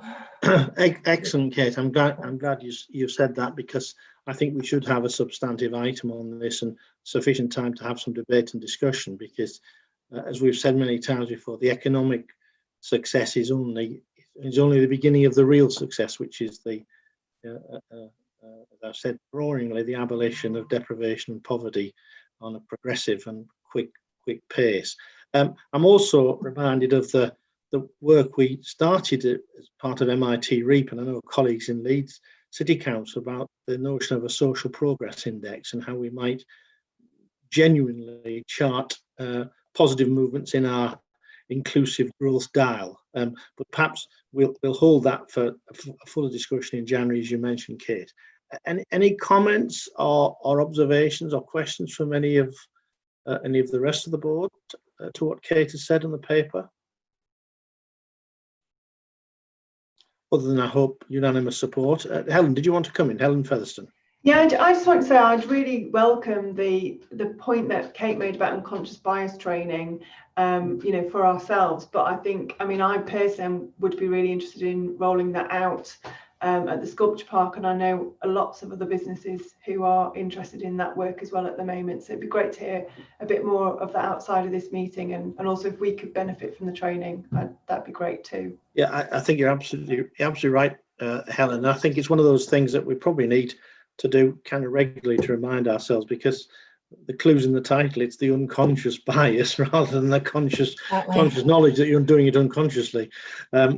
A: Excellent, Kate. I'm glad you said that, because I think we should have a substantive item on this and sufficient time to have some debate and discussion, because as we've said many times before, the economic success is only the beginning of the real success, which is the as I've said roaringly, the abolition of deprivation and poverty on a progressive and quick pace. I'm also reminded of the work we started as part of MIT REAP, and I know colleagues in Leeds City Council, about the notion of a social progress index and how we might genuinely chart positive movements in our inclusive growth dial. But perhaps we'll hold that for a fuller discussion in January, as you mentioned, Kate. Any comments or observations or questions from any of the rest of the board to what Kate has said in the paper? Other than, I hope, unanimous support. Helen, did you want to come in? Helen Featherstone.
N: Yeah, I just want to say I'd really welcome the point that Kate made about unconscious bias training, for ourselves. But I personally would be really interested in rolling that out at the Sculpture Park, and I know lots of other businesses who are interested in that work as well at the moment. So it'd be great to hear a bit more of that outside of this meeting, and also if we could benefit from the training, that'd be great too.
A: Yeah, I think you're absolutely right, Helen. I think it's one of those things that we probably need to do kind of regularly to remind ourselves, because the clue's in the title. It's the unconscious bias rather than the conscious knowledge that you're doing it unconsciously.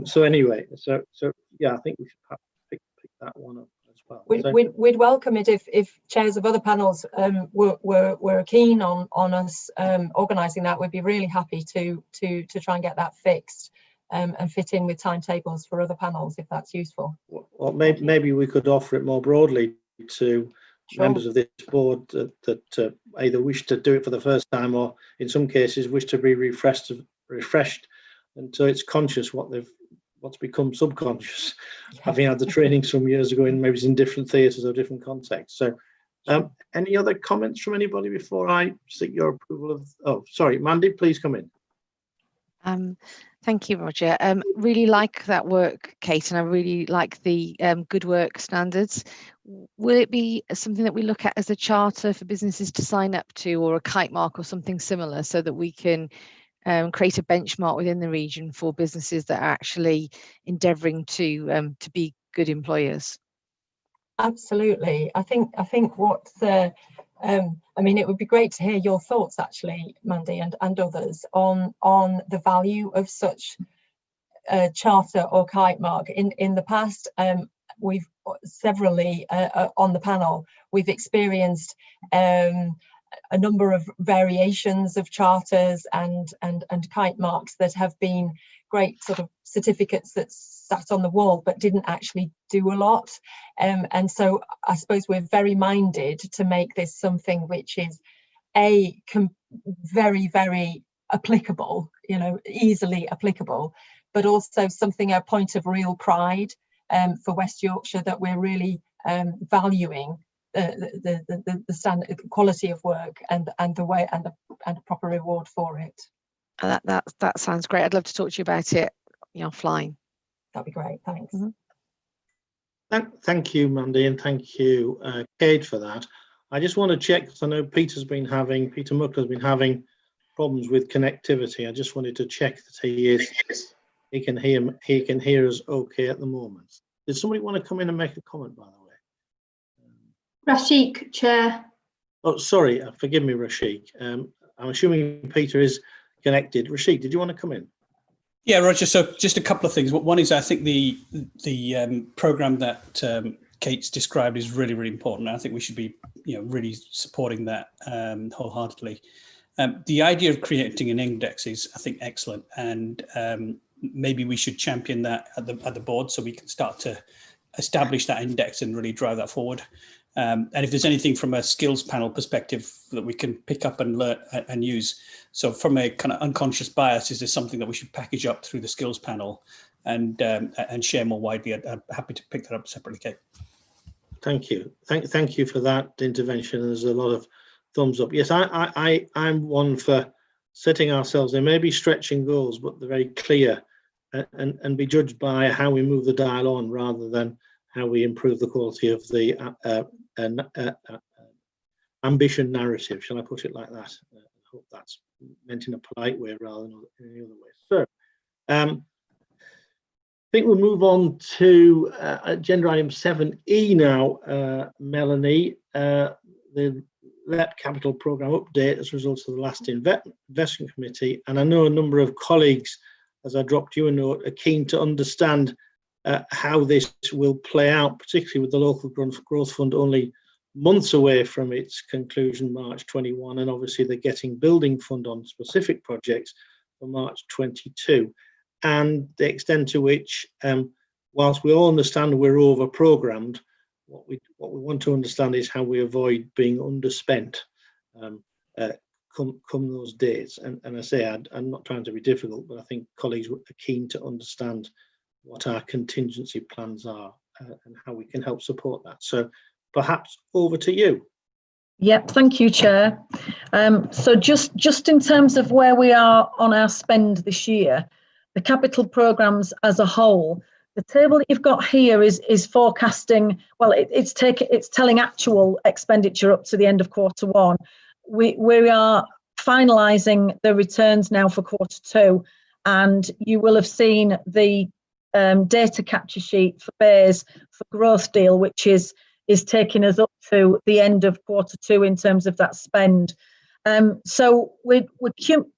A: So anyway, so yeah, I think we should perhaps pick that one up as well.
M: We'd welcome it if chairs of other panels were keen on us organising that. We'd be really happy to try and get that fixed and fit in with timetables for other panels, if that's useful.
A: Well, maybe we could offer it more broadly to members of this board that either wish to do it for the first time, or in some cases wish to be refreshed until it's conscious what's become subconscious, having had the training some years ago, and maybe it's in different theatres or different contexts. So any other comments from anybody before I seek your approval of? Oh, sorry, Mandy, please come in.
O: Thank you, Roger. Really like that work, Kate, and I really like the good work standards. Will it be something that we look at as a charter for businesses to sign up to, or a kite mark or something similar, so that we can create a benchmark within the region for businesses that are actually endeavouring to be good employers?
M: Absolutely. I think what I mean, it would be great to hear your thoughts, actually, Mandy, and others on the value of such a charter or kite mark. In the past, we've severally on the panel, we've experienced a number of variations of charters and kite marks that have been great sort of certificates that sat on the wall but didn't actually do a lot, and so I suppose we're very minded to make this something which is very, very applicable, easily applicable, but also something, a point of real pride for West Yorkshire, that we're really valuing the standard, the quality of work, and the way, and a proper reward for it.
O: That sounds great. I'd love to talk to you about it offline.
M: That'd be great. Thanks.
A: Thank you, Mandy, and thank you, Kate, for that. I just want to check, because I know Peter Muckler's been having problems with connectivity. I just wanted to check that he can hear us okay at the moment. Did somebody want to come in and make a comment, by the way?
B: Rashik, Chair.
A: Oh, sorry, forgive me, Rashik. I'm assuming Peter is connected. Rashik, did you want to come in?
I: Yeah, Roger. So just a couple of things. One is, I think the programme that Kate's described is really, really important. I think we should be, really supporting that wholeheartedly. The idea of creating an index is, I think, excellent, and maybe we should champion that at the board, so we can start to establish that index and really drive that forward. And if there's anything from a skills panel perspective that we can pick up and learn and use. So from a kind of unconscious bias, is there something that we should package up through the skills panel and share more widely? I'm happy to pick that up separately, Kate.
A: Thank you. Thank you for that intervention. There's a lot of thumbs up. Yes, I'm one for setting ourselves, there may be stretching goals, but they're very clear, and be judged by how we move the dial on, rather than how we improve the quality of the ambition narrative, shall I put it like that? I hope that's meant in a polite way rather than in any other way. So I think we'll move on to agenda item 7E now, Melanie, the LEP Capital Programme update as a result of the last investment committee. And I know a number of colleagues, as I dropped you a note, are keen to understand how this will play out, particularly with the Local Growth Fund only months away from its conclusion, March 21, and obviously the Getting Building Fund on specific projects for March 22, and the extent to which, whilst we all understand we're over-programmed, what we want to understand is how we avoid being underspent come those dates. And I say, I'm not trying to be difficult, but I think colleagues are keen to understand what our contingency plans are and how we can help support that. So perhaps over to you.
P: Yep, thank you, Chair. So just in terms of where we are on our spend this year, the capital programmes as a whole, the table that you've got here is forecasting, well, it's telling actual expenditure up to the end of Q1. We are finalising the returns now for Q2, and you will have seen the data capture sheet for BEARS for Growth Deal, which is is taking us up to the end of Q2 in terms of that spend. So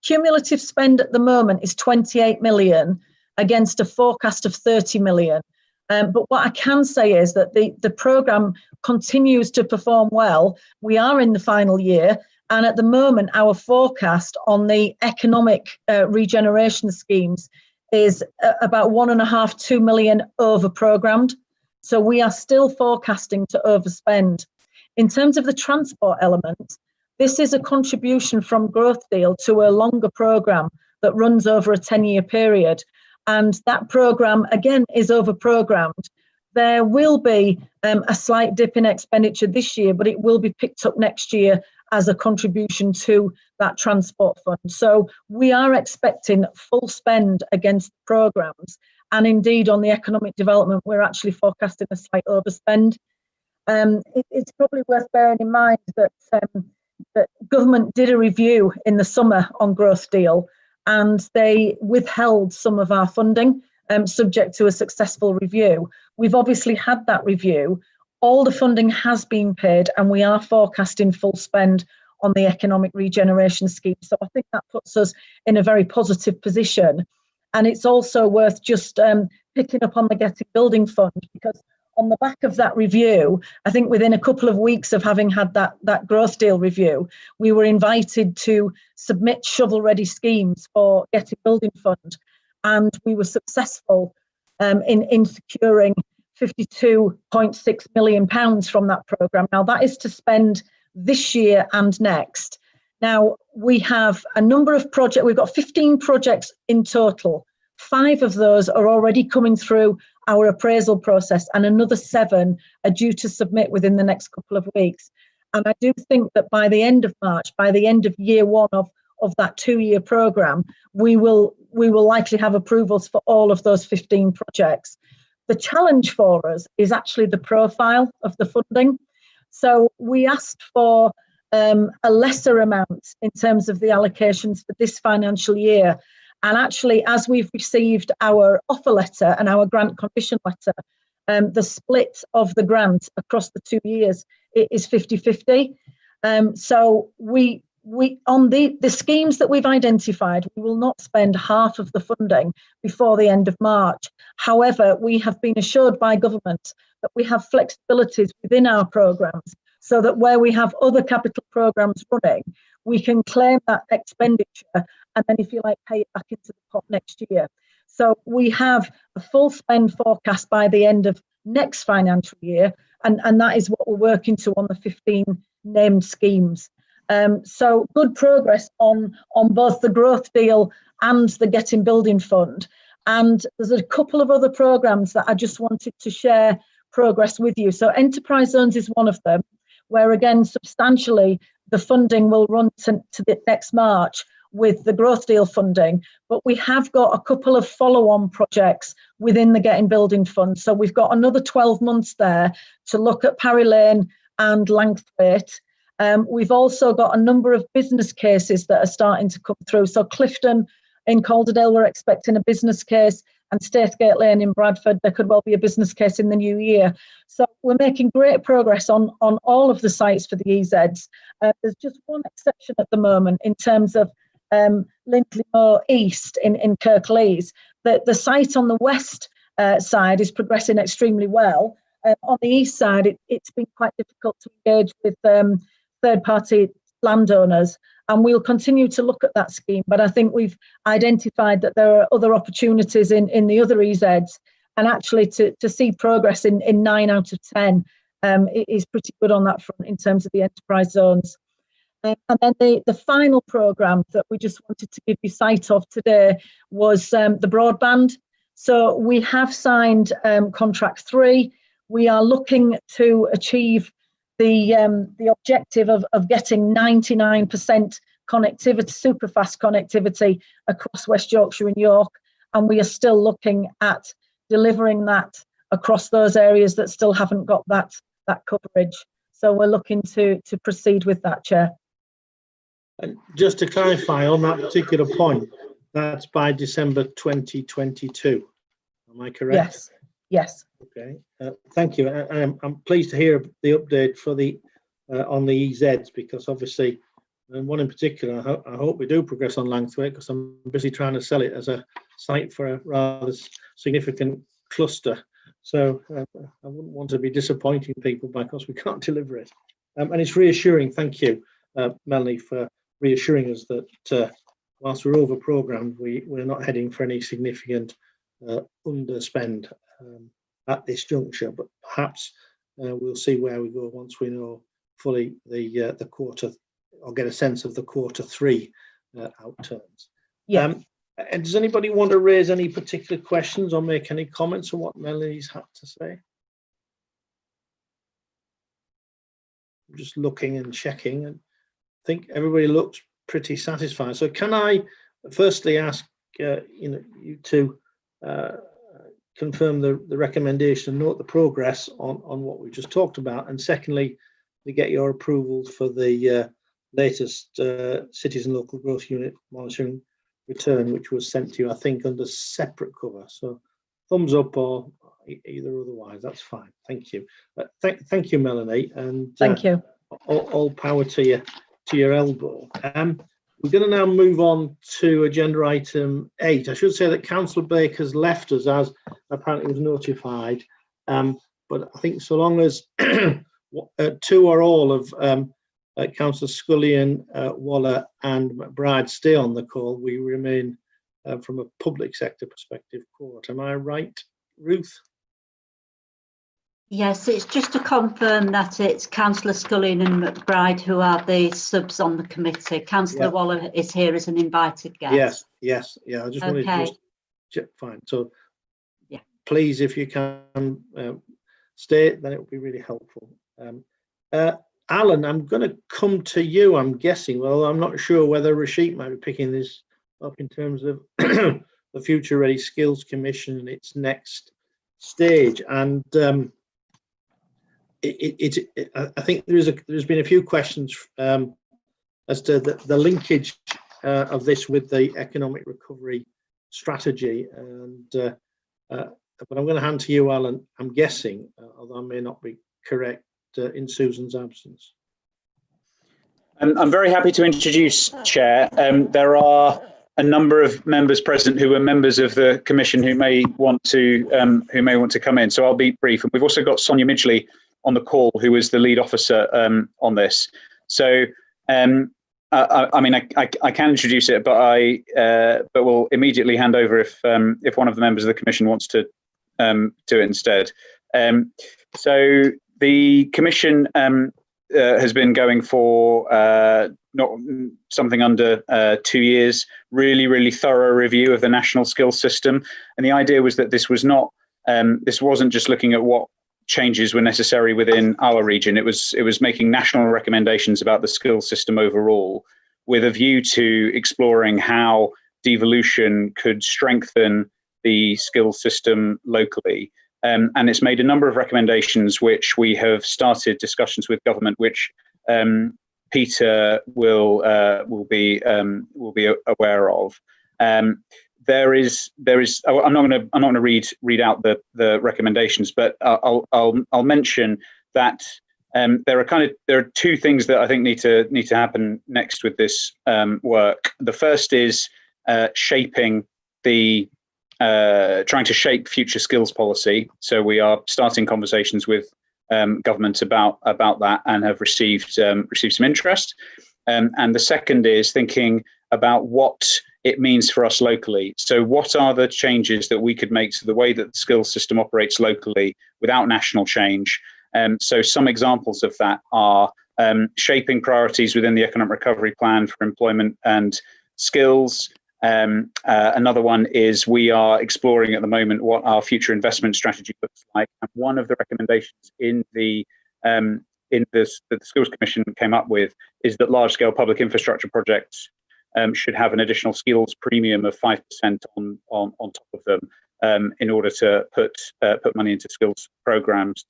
P: cumulative spend at the moment is 28 million against a forecast of 30 million. But what I can say is that the programme continues to perform well. We are in the final year, and at the moment our forecast on the economic regeneration schemes is about 1.5–2 million over programmed. So we are still forecasting to overspend. In terms of the transport element, this is a contribution from Growth Deal to a longer programme that runs over a 10-year period. And that programme, again, is over-programmed. There will be a slight dip in expenditure this year, but it will be picked up next year as a contribution to that transport fund. So we are expecting full spend against programmes. And indeed, on the economic development, we're actually forecasting a slight overspend. It's probably worth bearing in mind that that government did a review in the summer on Growth Deal, and they withheld some of our funding subject to a successful review. We've obviously had that review. All the funding has been paid, and we are forecasting full spend on the economic regeneration scheme. So I think that puts us in a very positive position. And it's also worth just picking up on the Getting Building Fund, because on the back of that review, I think within a couple of weeks of having had that Growth Deal review, we were invited to submit shovel-ready schemes for Getting Building Fund, and we were successful in securing £52.6 million from that programme. Now, that is to spend this year and next. Now, we have a number of projects. We've got 15 projects in total. 5 of those are already coming through our appraisal process, and another 7 are due to submit within the next couple of weeks. And I do think that by the end of March, by the end of year 1 of that 2-year programme, we will likely have approvals for all of those 15 projects. The challenge for us is actually the profile of the funding. So we asked for a lesser amount in terms of the allocations for this financial year. And actually, as we've received our offer letter and our grant condition letter, the split of the grant across the 2 years is 50-50. So we on the schemes that we've identified, we will not spend half of the funding before the end of March. However, we have been assured by government that we have flexibilities within our programmes, so that where we have other capital programmes running, we can claim that expenditure and then, if you like, pay it back into the pot next year. So we have a full spend forecast by the end of next financial year, and that is what we're working to on the 15 named schemes. So good progress on both the Growth Deal and the Getting Building Fund. And there's a couple of other programmes that I just wanted to share progress with you. So Enterprise Zones is one of them, where again, substantially, the funding will run to the next March with the Growth Deal funding, but we have got a couple of follow-on projects within the Getting Building Fund. So we've got another 12 months there to look at Parry Lane and Langthwaite. We've also got a number of business cases that are starting to come through. So Clifton in Calderdale, we're expecting a business case, and Staithgate Lane in Bradford, there could well be a business case in the new year. So we're making great progress on all of the sites for the EZs. There's just one exception at the moment in terms of Lindley Moor East in Kirklees. The site on the west side is progressing extremely well. On the east side, it's been quite difficult to engage with third-party landowners, and we'll continue to look at that scheme. But I think we've identified that there are other opportunities in the other EZs, and actually to see progress in 9 out of 10 is pretty good on that front in terms of the enterprise zones. And then the final programme that we just wanted to give you sight of today was the broadband. So we have signed contract 3. We are looking to achieve the objective of getting 99% connectivity, super fast connectivity across West Yorkshire and York, and we are still looking at delivering that across those areas that still haven't got that coverage. So we're looking to proceed with that, Chair.
A: And just to clarify on that particular point, that's by December 2022. Am I correct?
P: Yes.
A: Okay, thank you. I'm pleased to hear the update for the on the EZs, because obviously, and one in particular, I hope we do progress on Langthwaite, because I'm busy trying to sell it as a site for a rather significant cluster. So I wouldn't want to be disappointing people because we can't deliver it. And it's reassuring. Thank you, Melanie, for reassuring us that whilst we're over programmed, we're not heading for any significant underspend at this juncture. But perhaps we'll see where we go once we know fully the quarter, or get a sense of the Q3 outturns.
P: Yeah.
A: And does anybody want to raise any particular questions or make any comments on what Melanie's had to say? I'm just looking and checking, and I think everybody looks pretty satisfied. So can I firstly ask you to confirm the recommendation, note the progress on what we just talked about, and secondly, to get your approval for the latest cities and local growth unit monitoring return, which was sent to you, I think, under separate cover. So thumbs up or either otherwise, that's fine. Thank you. Thank you, Melanie, and
P: thank you.
A: All power to your elbow. We're going to now move on to agenda item 8. I should say that Councillor Baker's left us, as apparently was notified, but I think so long as two or all of Councillor Scullion, Waller and McBride stay on the call, we remain from a public sector perspective court. Am I right, Ruth?
B: Yes, it's just to confirm that it's Councillor Scullion and McBride who are the subs on the committee. Councillor Waller is here as an invited guest.
A: Yes. Yeah, I just wanted to just check. Fine. So yeah, please, if you can stay, then it would be really helpful. Alan, I'm going to come to you, I'm guessing. Well, I'm not sure whether Rashid might be picking this up in terms of the Future Ready Skills Commission and its next stage. And I think there's been a few questions as to the linkage of this with the economic recovery strategy. And but I'm going to hand to you, Alan. I'm guessing, although I may not be correct, in Susan's absence.
E: I'm very happy to introduce, Chair. There are a number of members present who are members of the Commission who may want to come in. So I'll be brief. And we've also got Sonia Midgley on the call, who is the lead officer on this. So I mean, I can introduce it, but we'll immediately hand over if one of the members of the Commission wants to do it instead. So the Commission has been going for not something under 2 years, really thorough review of the national skills system. And the idea was that this wasn't just looking at what changes were necessary within our region. It was making national recommendations about the skills system overall, with a view to exploring how devolution could strengthen the skills system locally. And it's made a number of recommendations which we have started discussions with government, which Peter will be aware of. There is. I'm not going to read out the recommendations, but I'll mention that there are two things that I think need to happen next with this work. The first is shaping the. Trying to shape future skills policy. So we are starting conversations with government about that, and have received some interest. And the second is thinking about what it means for us locally. So what are the changes that we could make to the way that the skills system operates locally without national change? So some examples of that are shaping priorities within the economic recovery plan for employment and skills. Another one is we are exploring at the moment what our future investment strategy looks like. And one of the recommendations in the Skills Commission came up with is that large-scale public infrastructure projects should have an additional skills premium of 5% on top of them in order to put money into skills programs.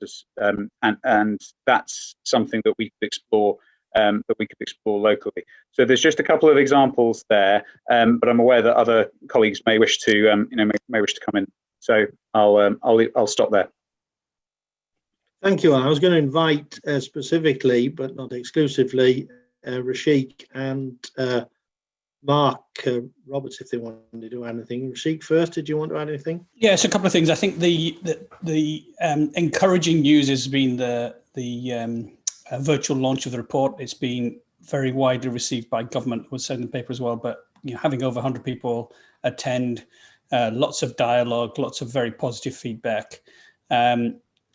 E: And that's something that we could explore. Locally. So there's just a couple of examples there, but I'm aware that other colleagues may wish to may wish to come in. So I'll stop there.
A: Thank you. I was going to invite specifically, but not exclusively, Rashik and Mark Roberts if they wanted to do anything. Rashik first, did you want to add anything?
I: Yes, a couple of things. I think the encouraging news has been the virtual launch of the report. It's been very widely received by government. It was said in the paper as well, but having over 100 people attend, lots of dialogue, lots of very positive feedback.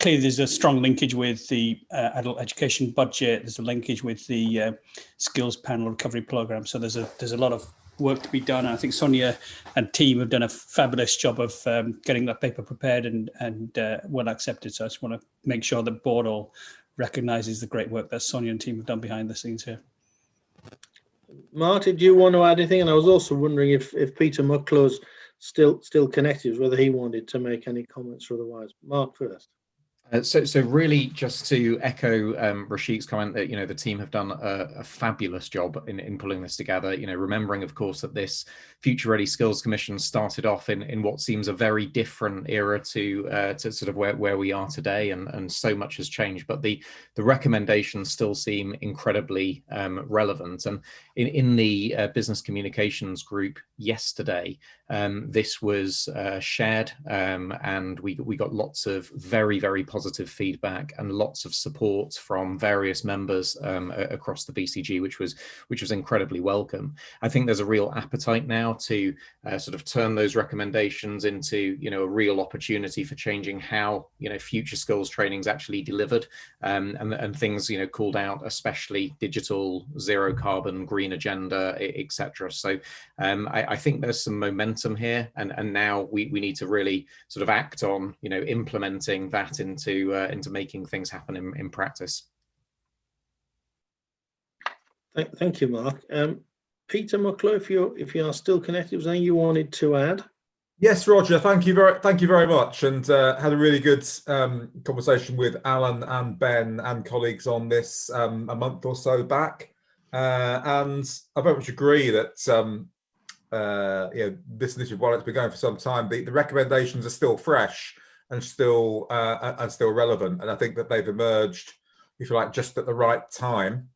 I: Clearly, there's a strong linkage with the adult education budget. There's a linkage with the skills panel recovery program. So there's a lot of work to be done. And I think Sonia and team have done a fabulous job of getting that paper prepared and well accepted. So I just want to make sure that board all recognises the great work that Sonia and team have done behind the scenes here.
A: Martin, do you want to add anything? And I was also wondering if Peter Mucklow's still connected, whether he wanted to make any comments or otherwise. Mark first.
H: So really just to echo Rashik's comment that, the team have done a fabulous job in pulling this together, remembering, of course, that this Future Ready Skills Commission started off in what seems a very different era to sort of where we are today, and so much has changed. But the recommendations still seem incredibly relevant. And in the business communications group yesterday, this was shared, and we got lots of very, very positive feedback and lots of support from various members across the BCG, which was incredibly welcome. I think there's a real appetite now to sort of turn those recommendations into a real opportunity for changing how future skills training is actually delivered, and things called out, especially digital, zero carbon, green agenda, etc. So I think there's some momentum here, and now we need to really sort of act on implementing that into making things happen in practice.
A: Thank you, Mark. Peter Mucklow, if you are still connected, was there anything you wanted to add?
J: Yes, Roger. Thank you very much, and had a really good conversation with Alan and Ben and colleagues on this a month or so back, and I very much agree that this initiative, while it's been going for some time, the recommendations are still fresh and still relevant, and I think that they've emerged, if you like, just at the right time,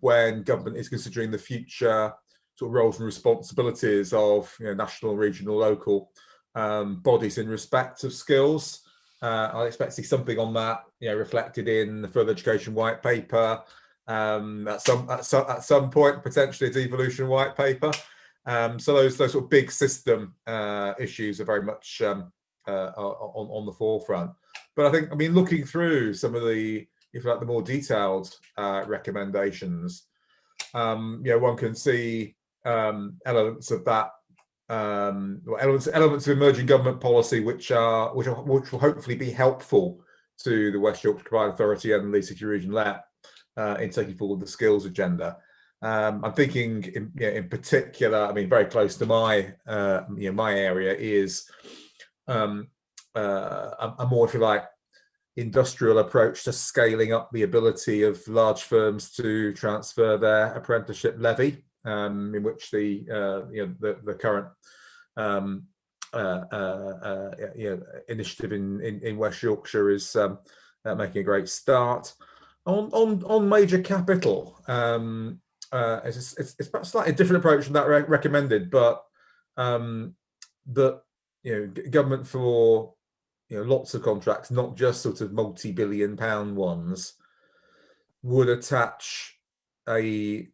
J: when government is considering the future sort of roles and responsibilities of national, regional, local bodies in respect of skills. I expect to see something on that reflected in the further education white paper, at some point potentially a devolution white paper. So those sort of big system issues are very much on the forefront. But I think, looking through some of the, if you like, the more detailed recommendations, one can see elements of that, elements of emerging government policy which will hopefully be helpful to the West Yorkshire Combined Authority and the Leeds City Region LEP in taking forward the skills agenda. I'm thinking in particular, very close to my my area is a more, if you like, industrial approach to scaling up the ability of large firms to transfer their apprenticeship levy, in which the current initiative in West Yorkshire is making a great start. On major capital, it's perhaps slightly different approach than that recommended, but that government for lots of contracts, not just sort of multi-billion-pound ones, would attach a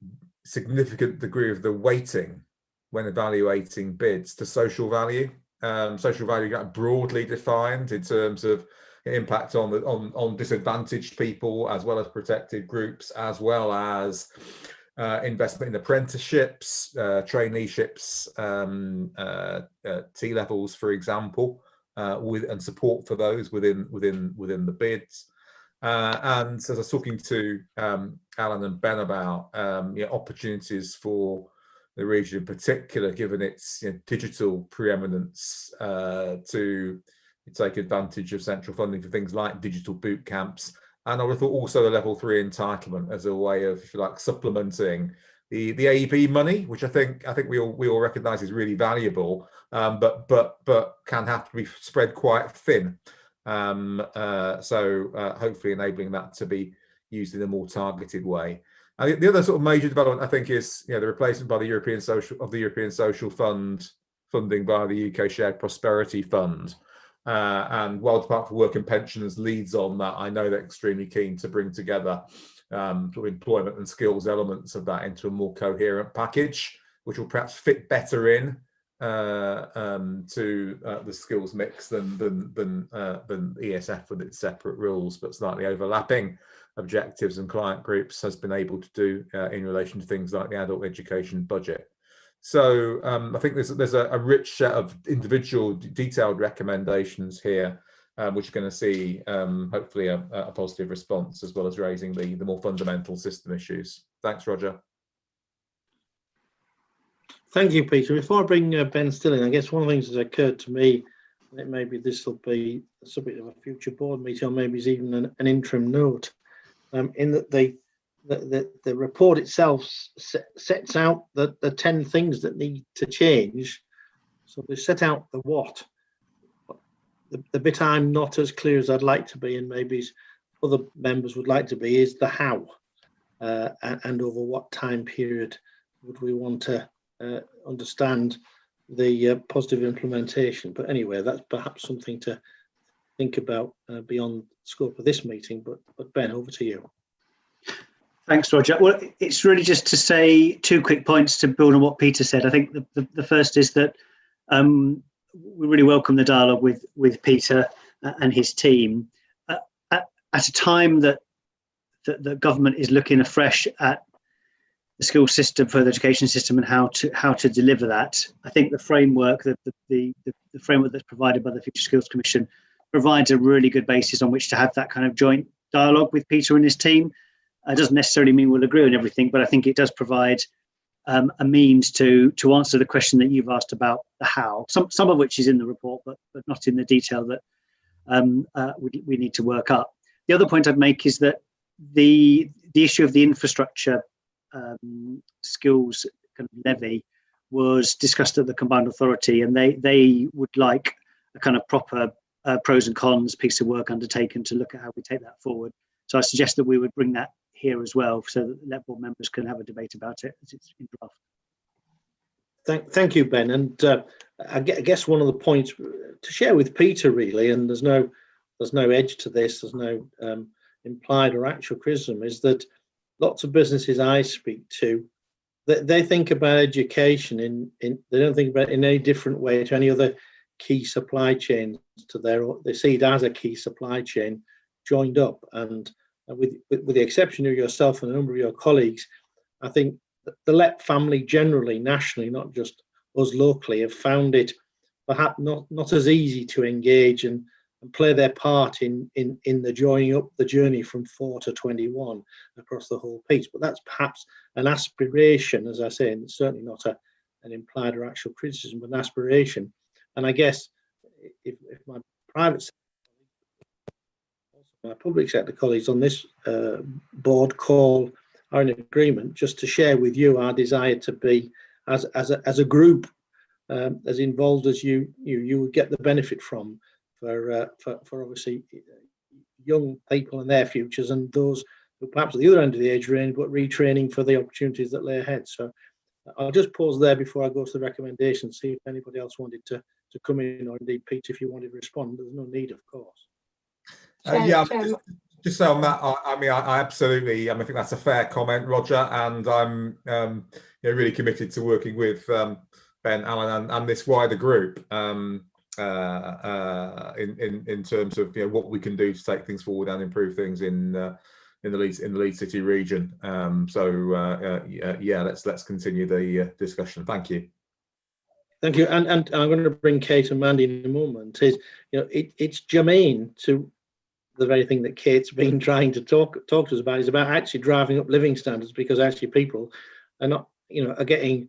J: significant degree of the weighting when evaluating bids to social value. Social value broadly defined in terms of impact on disadvantaged people, as well as protected groups, as well as investment in apprenticeships, traineeships, T-levels, for example, and support for those within the bids. And as I was talking to Alan and Ben about opportunities for the region in particular, given its digital preeminence, to take advantage of central funding for things like digital boot camps. And I would have thought also the level 3 entitlement as a way of, if you like, supplementing the AEP money, which I think we all recognise is really valuable, but can have to be spread quite thin Hopefully enabling that to be used in a more targeted way. I think the other sort of major development, I think, is the replacement by the European Social Fund funding via the UK Shared Prosperity Fund. And while Department for Work and Pensions leads on that, I know they're extremely keen to bring together sort of employment and skills elements of that into a more coherent package, which will perhaps fit better in to the skills mix than ESF with its separate rules, but slightly overlapping objectives and client groups has been able to do in relation to things like the adult education budget. So I think there's a rich set of individual detailed recommendations here, which are going to see hopefully a positive response, as well as raising the more fundamental system issues. Thanks, Roger.
A: Thank you, Peter. Before I bring Ben Still in, I guess one of the things that occurred to me, that maybe this will be a subject of a future board meeting, or maybe it's even an interim note, in that the report itself sets out the 10 things that need to change. So they set out the what. The bit I'm not as clear as I'd like to be, and maybe other members would like to be, is the how, and over what time period would we want to understand the positive implementation. But anyway, that's perhaps something to think about beyond the scope of this meeting. But Ben, over to you.
Q: Thanks, Roger. Well, it's really just to say 2 quick points to build on what Peter said. I think the first is that we really welcome the dialogue with Peter and his team at a time that the government is looking afresh at the school system, further education system, and how to deliver that. I think the framework the framework that's provided by the Future Skills Commission provides a really good basis on which to have that kind of joint dialogue with Peter and his team. It doesn't necessarily mean we'll agree on everything, but I think it does provide a means to answer the question that you've asked about the how. Some of which is in the report, but not in the detail that we need to work up. The other point I'd make is that the issue of the infrastructure skills kind of levy was discussed at the combined authority, and they would like a kind of proper pros and cons piece of work undertaken to look at how we take that forward. So I suggest that we would bring that here as well, so that LEP board members can have a debate about it as it's in draft.
A: Thank you, Ben. And I guess one of the points to share with Peter, really, and there's no edge to this, there's no implied or actual criticism, is that lots of businesses I speak to, they think about education they don't think about it in any different way to any other key supply chains they see it as a key supply chain joined up. And with the exception of yourself and a number of your colleagues, I think the LEP family generally, nationally, not just us locally, have found it perhaps not as easy to engage and play their part in the joining up the journey from 4 to 21 across the whole piece. But that's perhaps an aspiration, as I say, and it's certainly not an implied or actual criticism, but an aspiration. And I guess if my private sector, my public sector colleagues on this board call are in agreement, just to share with you our desire to be as a group as involved as you would get the benefit from for obviously young people and their futures, and those who perhaps at the other end of the age range but retraining for the opportunities that lay ahead. So I'll just pause there before I go to the recommendations, see if anybody else wanted to come in, or indeed Pete, if you wanted to respond. There's no need, of course.
J: Just say on that, I absolutely, I think that's a fair comment, Roger, and I'm really committed to working with Ben, Alan, and this wider group in terms of what we can do to take things forward and improve things in the Leeds City region. Let's continue the discussion. Thank you.
A: Thank you, and I'm going to bring Kate and Mandy in a moment. It's germane to the very thing that Kate's been trying to talk to us about, is about actually driving up living standards, because actually people are not, are getting,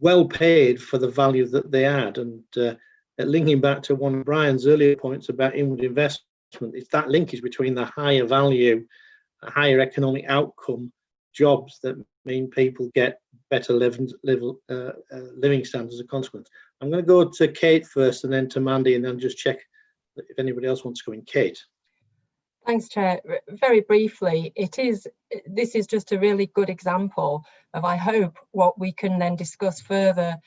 A: well paid for the value that they add. And linking back to one of Brian's earlier points about inward investment, it's that linkage between the higher value, higher economic outcome jobs that mean people get better living standards as a consequence. I'm going to go to Kate first, and then to Mandy, and then just check if anybody else wants to go in. Kate.
M: Thanks, Chair. Very briefly, this is just a really good example of, I hope, what we can then discuss further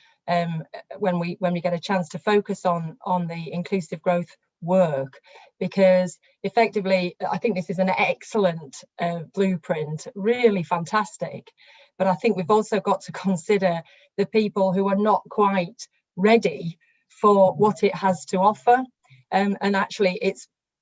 M: when we get a chance to focus on the inclusive growth work, because effectively I think this is an excellent blueprint, really fantastic. But I think we've also got to consider the people who are not quite ready for what it has to offer, and actually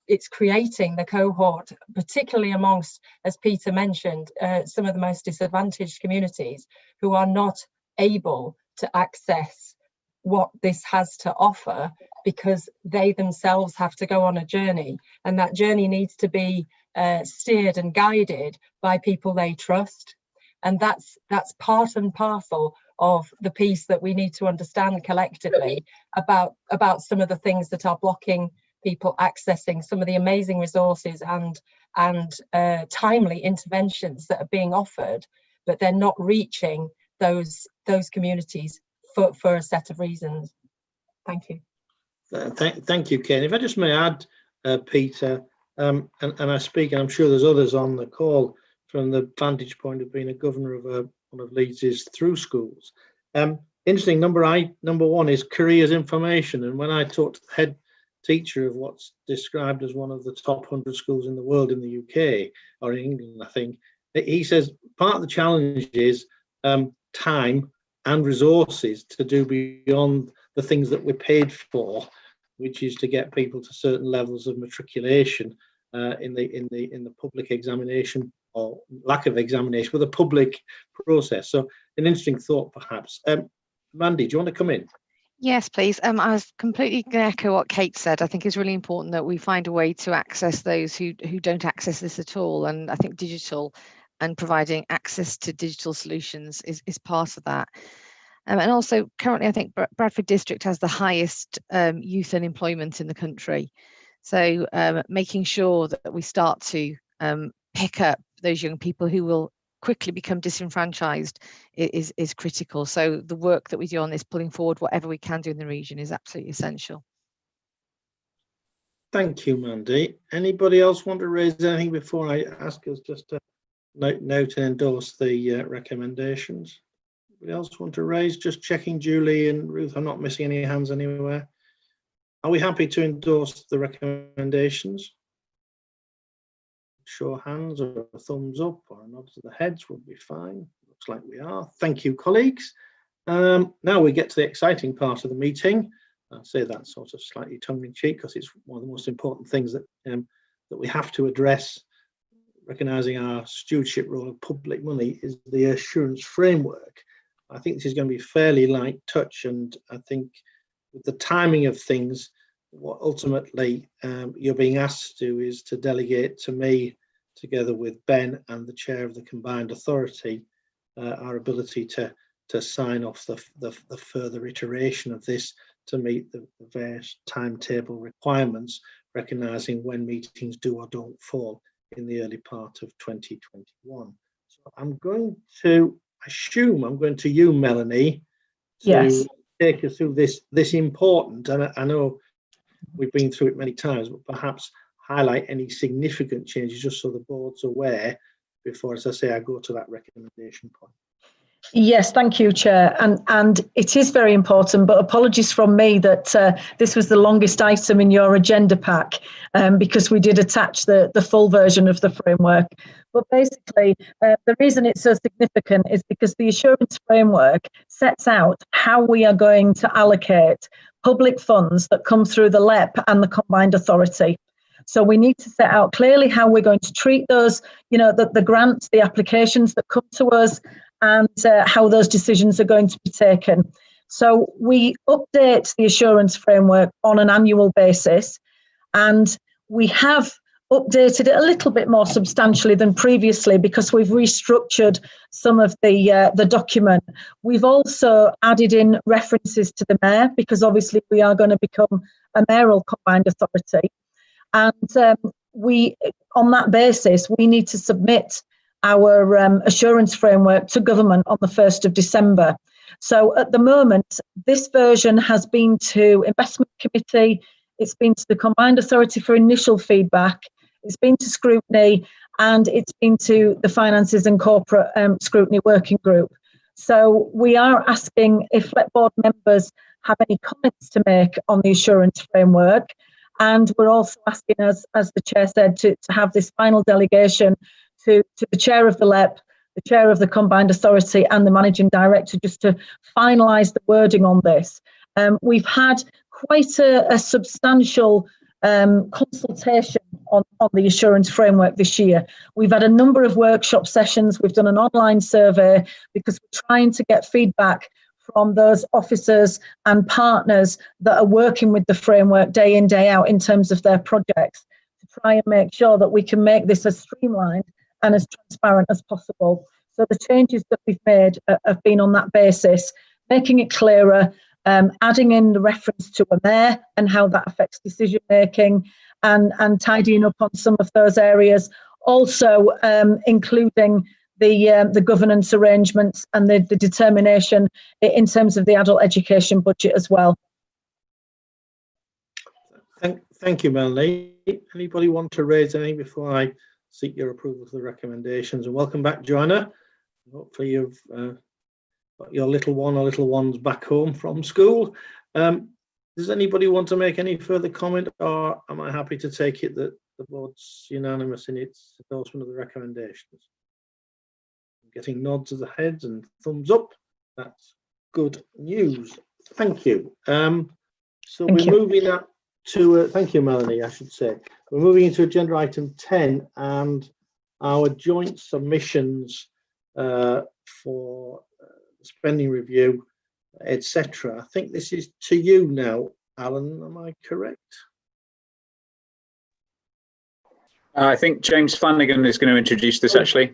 M: it's creating the cohort, particularly amongst, as Peter mentioned, some of the most disadvantaged communities who are not able to access what this has to offer, because they themselves have to go on a journey, and that journey needs to be steered and guided by people they trust. And that's part and parcel of the piece that we need to understand collectively about some of the things that are blocking people accessing some of the amazing resources and timely interventions that are being offered, but they're not reaching those communities for a set of reasons. Thank you.
A: Thank you, Ken. If I just may add, Peter, and I speak, and I'm sure there's others on the call, from the vantage point of being a governor of one of Leeds' through schools. Interesting, number one is careers information. And when I talked to the head teacher of what's described as one of the top 100 schools in the world in the UK, or in England, I think, he says part of the challenge is time and resources to do beyond the things that we're paid for, which is to get people to certain levels of matriculation in the public examination, or lack of examination, with a public process. So an interesting thought, perhaps. Mandy, do you want to come in?
O: Yes, please. I was completely going to echo what Kate said. I think it's really important that we find a way to access those who don't access this at all. And I think digital and providing access to digital solutions is part of that. And also currently, I think Bradford District has the highest youth unemployment in the country. So making sure that we start to pick up those young people who will quickly become disenfranchised is critical. So the work that we do on this, pulling forward whatever we can do in the region, is absolutely essential.
A: Thank you, Mandy. Anybody else want to raise anything before I ask us just to note and endorse the recommendations? Anybody else want to raise? Just checking, Julie and Ruth, I'm not missing any hands anywhere. Are we happy to endorse the recommendations? Show of hands or a thumbs up or a nod to the heads would be fine. Looks like we are. Thank you, colleagues. Now we get to the exciting part of the meeting. I say that sort of slightly tongue-in-cheek because it's one of the most important things that we have to address, recognising our stewardship role of public money, is the assurance framework. I think this is going to be fairly light touch, and I think with the timing of things, what ultimately you're being asked to do is to delegate to me, together with Ben and the chair of the combined authority, our ability to sign off the further iteration of this to meet the various timetable requirements, recognising when meetings do or don't fall in the early part of 2021. So I'm going to assume I'm going to you, Melanie, to take us through this important, and I know we've been through it many times, but perhaps highlight any significant changes just so the board's aware before, as I say, I go to that recommendation point.
P: Yes, thank you, Chair. And it is very important, but apologies from me that this was the longest item in your agenda pack, because we did attach the full version of the framework. But basically, the reason it's so significant is because the assurance framework sets out how we are going to allocate public funds that come through the LEP and the combined authority. So we need to set out clearly how we're going to treat those, the grants, the applications that come to us, and how those decisions are going to be taken. So we update the assurance framework on an annual basis, and we have updated it a little bit more substantially than previously because we've restructured some of the document. We've also added in references to the mayor because obviously we are going to become a mayoral combined authority. And on that basis, we need to submit our assurance framework to government on the 1st of December. So at the moment, this version has been to investment committee, it's been to the Combined Authority for initial feedback, it's been to scrutiny, and it's been to the Finances and Corporate Scrutiny Working Group. So we are asking if LEP board members have any comments to make on the assurance framework. And we're also asking, as the chair said, to have this final delegation to the chair of the LEP, the chair of the Combined Authority and the managing director, just to finalise the wording on this. We've had quite a substantial consultation on the assurance framework this year. We've had a number of workshop sessions. We've done an online survey because we're trying to get feedback from those officers and partners that are working with the framework day in, day out in terms of their projects, to try and make sure that we can make this as streamlined and as transparent as possible. So the changes that we've made have been on that basis, making it clearer, adding in the reference to a mayor and how that affects decision making, and tidying up on some of those areas. Also including the governance arrangements and the determination in terms of the adult education budget as well.
A: Thank you, Melanie. Anybody want to raise anything before I seek your approval for the recommendations? And welcome back, Joanna. Hopefully you've got your little one or little ones back home from school. Does anybody want to make any further comment, or am I happy to take it that the board's unanimous in its endorsement of the recommendations? Getting nods of the heads and thumbs up. That's good news. Thank you. So we're moving up to, thank you, Melanie, I should say. We're moving into agenda item 10 and our joint submissions for spending review, etc. I think this is to you now, Alan, am I correct?
E: I think James Flanagan is going to introduce this, actually.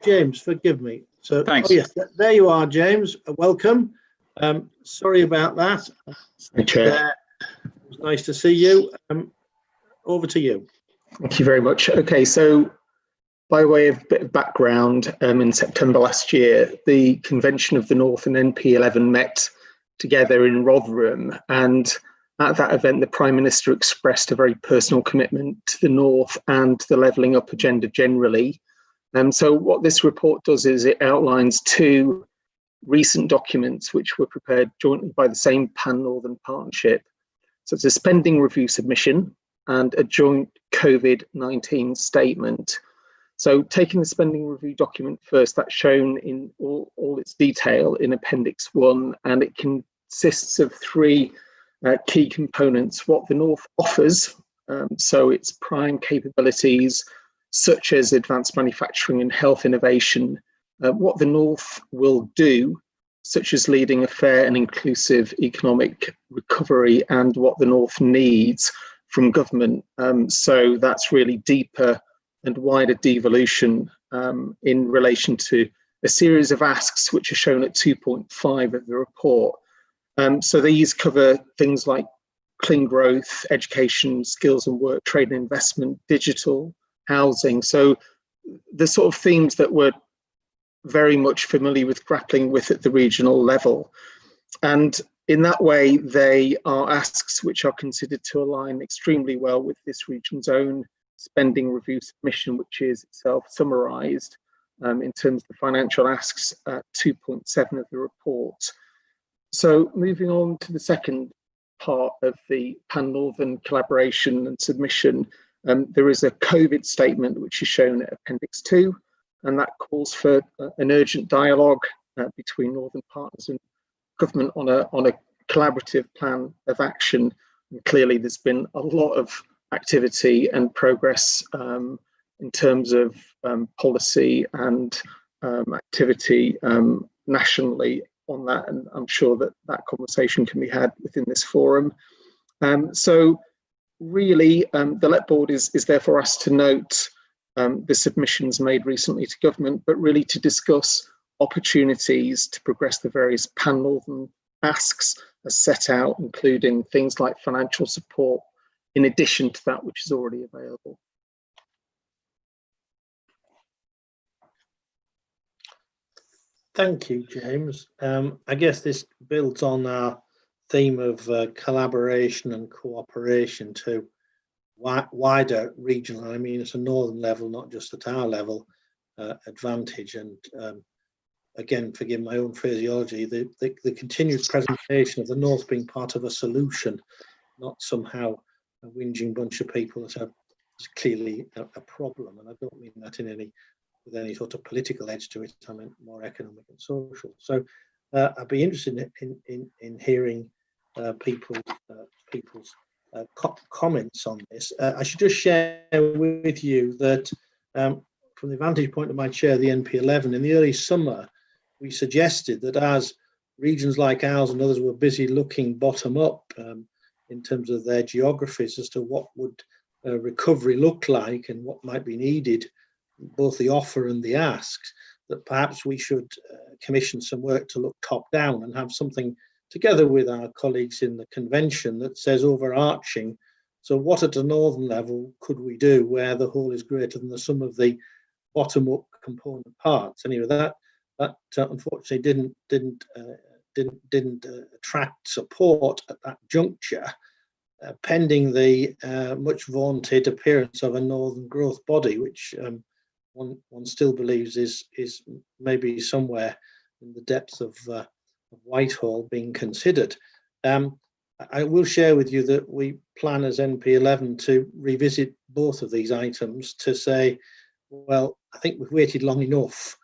A: James, forgive me. So,
E: thanks.
A: Oh yes, there you are, James. Welcome. Sorry about that.
R: Thank you, Chair.
A: It was nice to see you. Over to you.
R: Thank you very much. Okay, so by way of bit of background, in September last year, the Convention of the North and NP11 met together in Rotherham, and at that event, the Prime Minister expressed a very personal commitment to the North and the levelling up agenda generally. So what this report does is it outlines two recent documents which were prepared jointly by the same Pan-Northern Partnership. So it's a spending review submission and a joint COVID-19 statement. So taking the spending review document first, that's shown in all its detail in Appendix 1, and it consists of three key components: what the North offers, so its prime capabilities, such as advanced manufacturing and health innovation, what the North will do, such as leading a fair and inclusive economic recovery, and what the North needs from government. So that's really deeper and wider devolution in relation to a series of asks which are shown at 2.5 of the report. So these cover things like clean growth, education, skills and work, trade and investment, digital, housing. So the sort of themes that we're very much familiar with grappling with at the regional level. And in that way, they are asks which are considered to align extremely well with this region's own spending review submission, which is itself summarised in terms of the financial asks at 2.7 of the report. So moving on to the second part of the Pan-Northern collaboration and submission, there is a COVID statement which is shown at Appendix 2, and that calls for an urgent dialogue between Northern partners and government on a collaborative plan of action. And clearly there's been a lot of activity and progress in terms of policy and activity nationally on that, and I'm sure that that conversation can be had within this forum. So really, the LEP board is therefore asked to note the submissions made recently to government, but really to discuss opportunities to progress the various Pan-Northern asks as set out, including things like financial support, in addition to that which is already available.
A: Thank you, James. I guess this builds on our theme of collaboration and cooperation to wider regional, I mean, it's a northern level, not just at our level, advantage. And again, forgive my own phraseology, the continued presentation of the North being part of a solution, not somehow a whinging bunch of people that are clearly a problem. And I don't mean that with any sort of political edge to it. I meant more economic and social. So I'd be interested in hearing people's comments on this. I should just share with you that from the vantage point of my chair, the NP11, in the early summer, we suggested that as regions like ours and others were busy looking bottom up in terms of their geographies as to what would recovery look like and what might be needed, both the offer and the asks, that perhaps we should commission some work to look top down and have something together with our colleagues in the convention that says overarching, so what at a northern level could we do where the whole is greater than the sum of the bottom up component parts. Anyway, that unfortunately didn't attract support at that juncture, pending the much vaunted appearance of a northern growth body, which one still believes is maybe somewhere in the depths of Whitehall being considered. I will share with you that we plan as NP11 to revisit both of these items to say, well, I think we've waited long enough.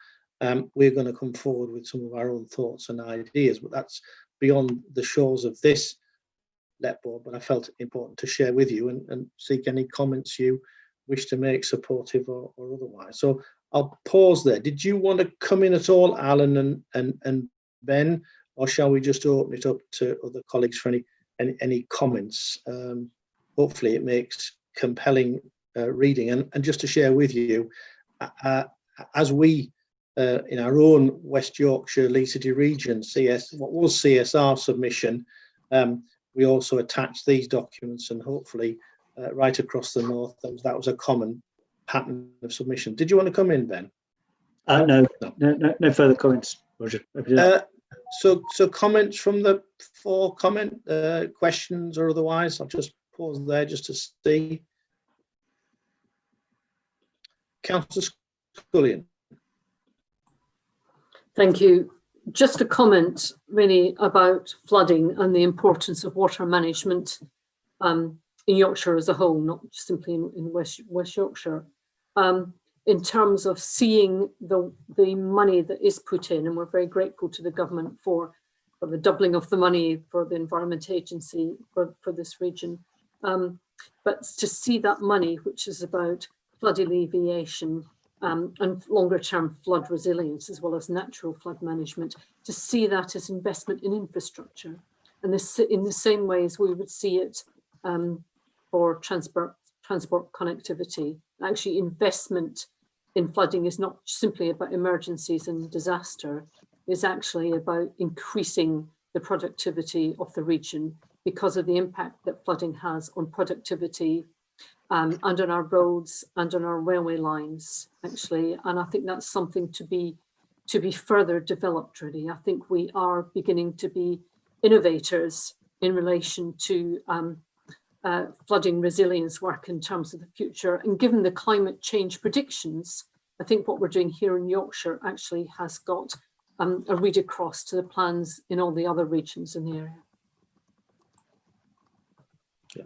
A: We're going to come forward with some of our own thoughts and ideas, but that's beyond the shores of this LEP board, but I felt it important to share with you and seek any comments you wish to make, supportive or otherwise. So I'll pause there. Did you want to come in at all, Alan and Ben, or shall we just open it up to other colleagues for any comments? Hopefully it makes compelling reading. And just to share with you, as we in our own West Yorkshire Lee City region what was CSR submission, we also attached these documents, and hopefully right across the north that was a common pattern of submission. Did you want to come in, Ben?
Q: No further comments, Roger.
A: So comments from the floor, questions or otherwise. I'll just pause there just to see. Councillor Scullion.
K: Thank you. Just a comment really about flooding and the importance of water management in Yorkshire as a whole, not simply in West Yorkshire. In terms of seeing the money that is put in, and we're very grateful to the government for the doubling of the money for the Environment Agency for this region. But to see that money, which is about flood alleviation and longer term flood resilience, as well as natural flood management, to see that as investment in infrastructure. And this, in the same way as we would see it for transport connectivity. Actually, investment in flooding is not simply about emergencies and disaster, it's actually about increasing the productivity of the region because of the impact that flooding has on productivity and on our roads and on our railway lines, actually. And I think that's something to be further developed, really. I think we are beginning to be innovators in relation to flooding resilience work in terms of the future. And given the climate change predictions, I think what we're doing here in Yorkshire actually has got a read across to the plans in all the other regions in the area.
A: Yeah.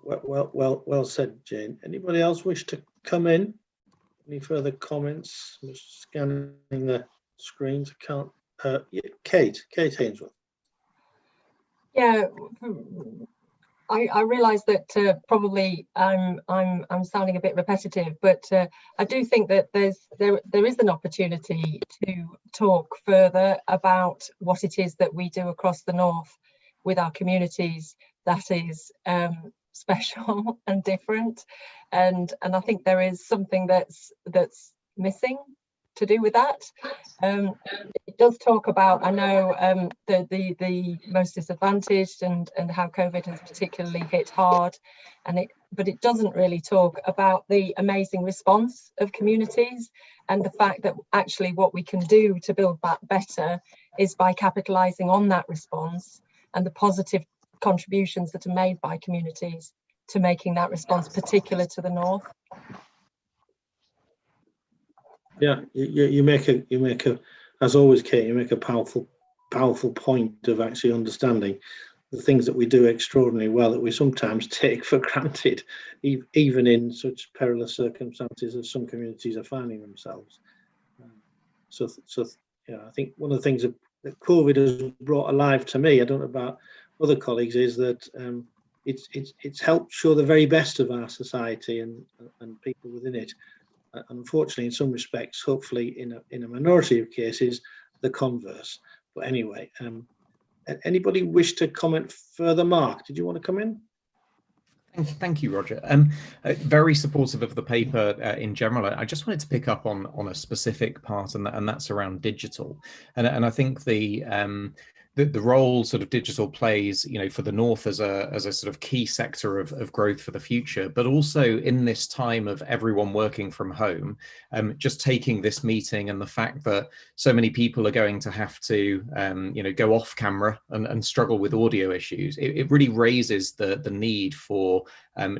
A: Well said, Jane. Anybody else wish to come in? Any further comments? I'm just scanning the screens. I can't. Yeah, Kate Hainsworth.
M: Yeah. I realise that probably I'm sounding a bit repetitive, but I do think that there is an opportunity to talk further about what it is that we do across the north with our communities that is special and different, and I think there is something that's missing to do with that. It does talk about, I know, the most disadvantaged and how COVID has particularly hit hard, but it doesn't really talk about the amazing response of communities and the fact that actually what we can do to build back better is by capitalising on that response and the positive contributions that are made by communities to making that response particular to the north.
A: Yeah, you make a as always, Kate, you make a powerful point of actually understanding the things that we do extraordinarily well that we sometimes take for granted, even in such perilous circumstances as some communities are finding themselves. So yeah, I think one of the things that COVID has brought alive to me, I don't know about other colleagues, is that it's helped show the very best of our society and people within it. Unfortunately, in some respects, hopefully in a minority of cases, the converse. But anyway, anybody wish to comment further? Mark, did you want to come in?
H: Thank you, Roger. Very supportive of the paper in general. I just wanted to pick up on a specific part, and that's around digital. And I think the role sort of digital plays, for the North as a sort of key sector of growth for the future, but also in this time of everyone working from home, just taking this meeting and the fact that so many people are going to have to, go off camera and struggle with audio issues, it really raises the need for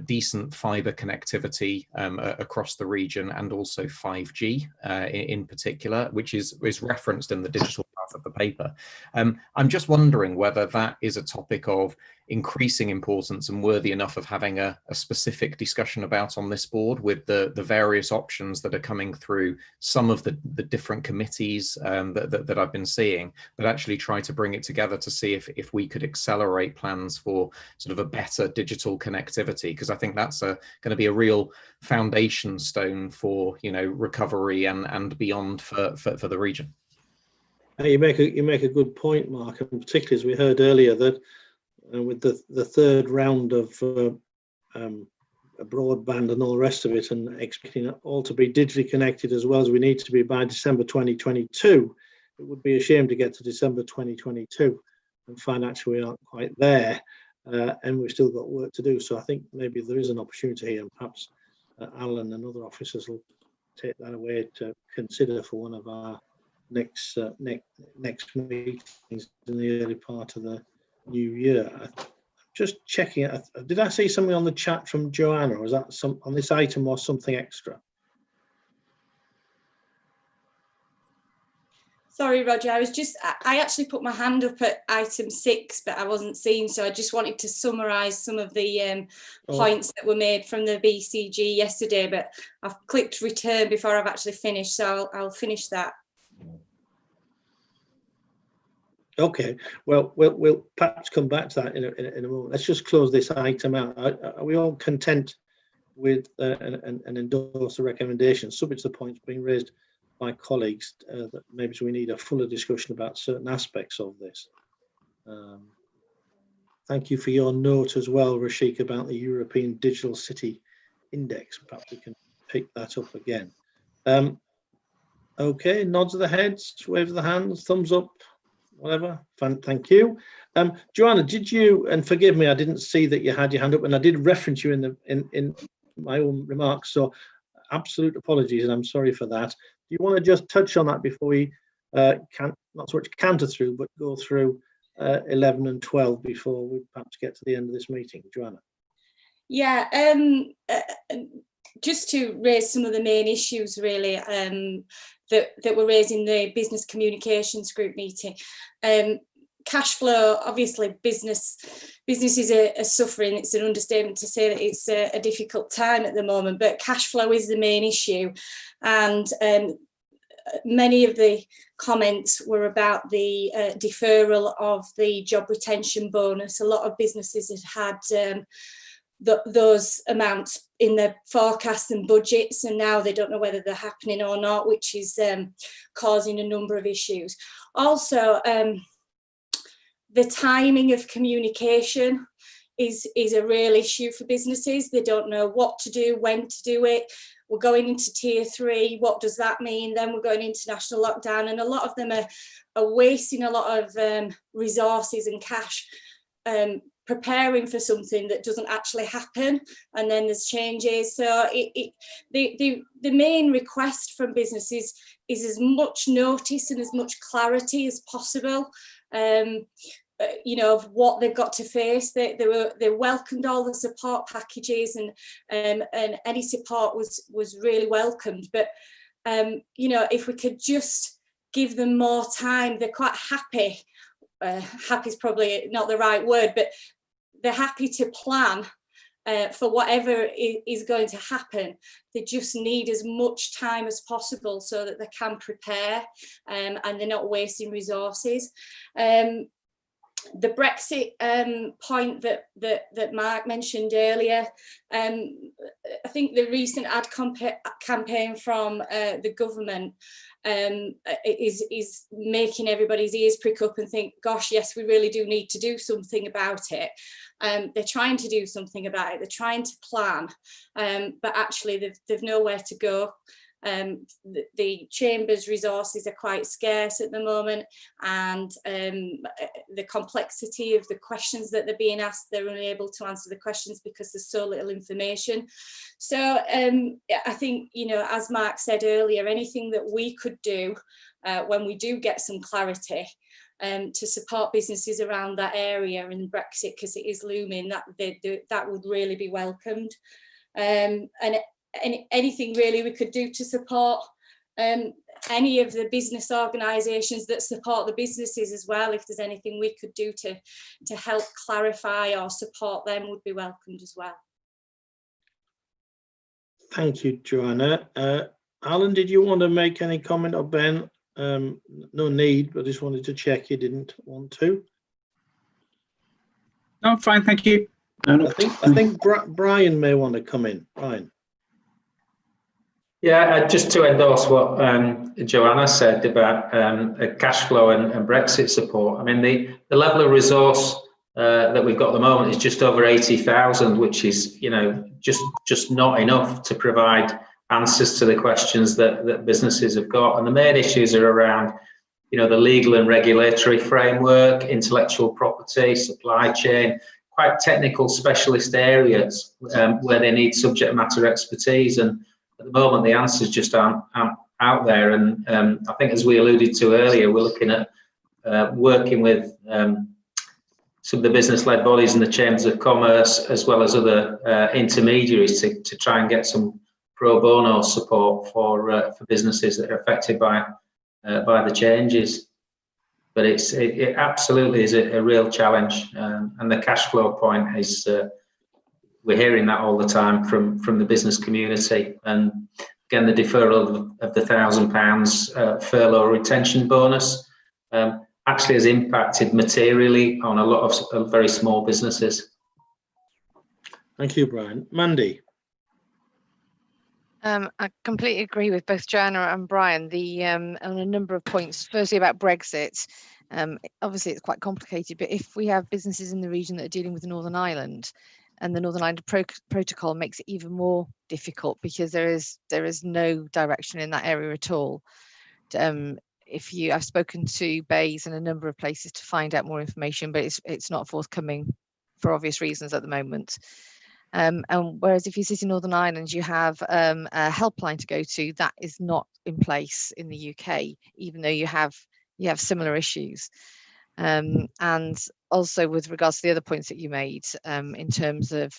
H: decent fibre connectivity across the region, and also 5G in particular, which is referenced in the digital part of the paper. I'm just wondering whether that is a topic of increasing importance and worthy enough of having a specific discussion about on this board, with the various options that are coming through some of the different committees that I've been seeing, but actually try to bring it together to see if we could accelerate plans for sort of a better digital connectivity, because I think that's going to be a real foundation stone for recovery and beyond for the region.
A: You make a good point, Mark, and particularly as we heard earlier that with the third round of broadband and all the rest of it, and expecting it all to be digitally connected as well as we need to be by December 2022, it would be a shame to get to December 2022 and find actually we aren't quite there, and we've still got work to do. So I think maybe there is an opportunity here, and perhaps Alan and other officers will take that away to consider for one of our next meetings in the early part of the new year. Just checking it. Did I see something on the chat from Joanna, or was that some on this item or something extra?
S: Sorry, Roger, I actually put my hand up at item 6, but I wasn't seen, so I just wanted to summarise some of the points that were made from the BCG yesterday, but I've clicked return before I've actually finished, so I'll finish that. Okay, well, we'll perhaps come back to that in a moment. Let's just close this item out. Are we all content with and endorse the recommendations, subject to the points being raised by colleagues that maybe we need a fuller discussion about certain aspects of this? Thank you for your note as well, Rashik, about the European Digital City Index. Perhaps we can pick that up again. Okay, nods of the heads, waves of the hands, thumbs up. Whatever. Thank you. Joanna, did you, and forgive me, I didn't see that you had your hand up, and I did reference you in my own remarks, so absolute apologies, and I'm sorry for that. Do you want to just touch on that before we not so much canter through, but go through 11 and 12 before we perhaps get to the end of this meeting? Joanna. Yeah, just to raise some of the main issues really that were raised in the business communications group meeting. Cash flow, obviously businesses are suffering. It's an understatement to say that it's a difficult time at the moment, but cash flow is the main issue. And many of the comments were about the deferral of the job retention bonus. A lot of businesses had those amounts in their forecasts and budgets, and now they don't know whether they're happening or not, which is causing a number of issues. Also, the timing of communication is a real issue for businesses. They don't know what to do, when to do it. We're going into tier 3. What does that mean? Then we're going into national lockdown, and a lot of them are wasting a lot of resources and cash preparing for something that doesn't actually happen, and then there's changes. So the main request from businesses is as much notice and as much clarity as possible. you know, of what they've got to face. They welcomed all the support packages, and any support was really welcomed. But you know, if we could just give them more time, they're quite happy. Happy is probably not the right word, but they're happy to plan for whatever is going to happen. They just need as much time as possible so that they can prepare, and they're not wasting resources. The Brexit point that Mark mentioned earlier, I think the recent ad campaign from the government is making everybody's ears prick up and think, gosh, yes, we really do need to do something about it. They're trying to do something about it. They're trying to plan, but actually they've nowhere to go. The Chamber's resources are quite scarce at the moment, and the complexity of the questions that they're being asked, they're unable to answer the questions because there's so little information. So I think, you know, as Mark said earlier, anything that we could do when we do get some clarity to support businesses around that area in Brexit, because it is looming, that would really be welcomed. And anything really we could do to support any of the business organisations that support the businesses as well, if there's anything we could do to help clarify or support them, would be welcomed as well.
A: Thank you, Joanna. Alan, did you want to make any comment, or Ben? No need, but I just wanted to check you didn't want to.
G: No, I'm fine, thank you. No,
A: I think Brian may want to come in. Brian.
F: Yeah, just to endorse what Joanna said about cash flow and Brexit support. I mean, the level of resource that we've got at the moment is just over 80,000, which is, you know, just not enough to provide answers to the questions that businesses have got. And the main issues are around, you know, the legal and regulatory framework, intellectual property, supply chain, quite technical specialist areas where they need subject matter expertise. And at the moment, the answers just aren't out there. And I think, as we alluded to earlier, we're looking at working with some of the business-led bodies and the chambers of commerce, as well as other intermediaries, to try and get some pro bono support for businesses that are affected by the changes. But it absolutely is a real challenge, and the cash flow point is. We're hearing that all the time from the business community. And again, the deferral of the £1,000 furlough retention bonus actually has impacted materially on a lot of very small businesses.
A: Thank you, Brian. Mandy.
O: I completely agree with both Joanna and Brian on a number of points. Firstly, about Brexit. Obviously, it's quite complicated, but if we have businesses in the region that are dealing with the Northern Ireland, and the Northern Ireland Protocol makes it even more difficult because there is no direction in that area at all. I've spoken to BEIS and a number of places to find out more information, but it's not forthcoming for obvious reasons at the moment. And whereas if you sit in Northern Ireland, you have a helpline to go to that is not in place in the UK, even though you have similar issues. And also with regards to the other points that you made, in terms of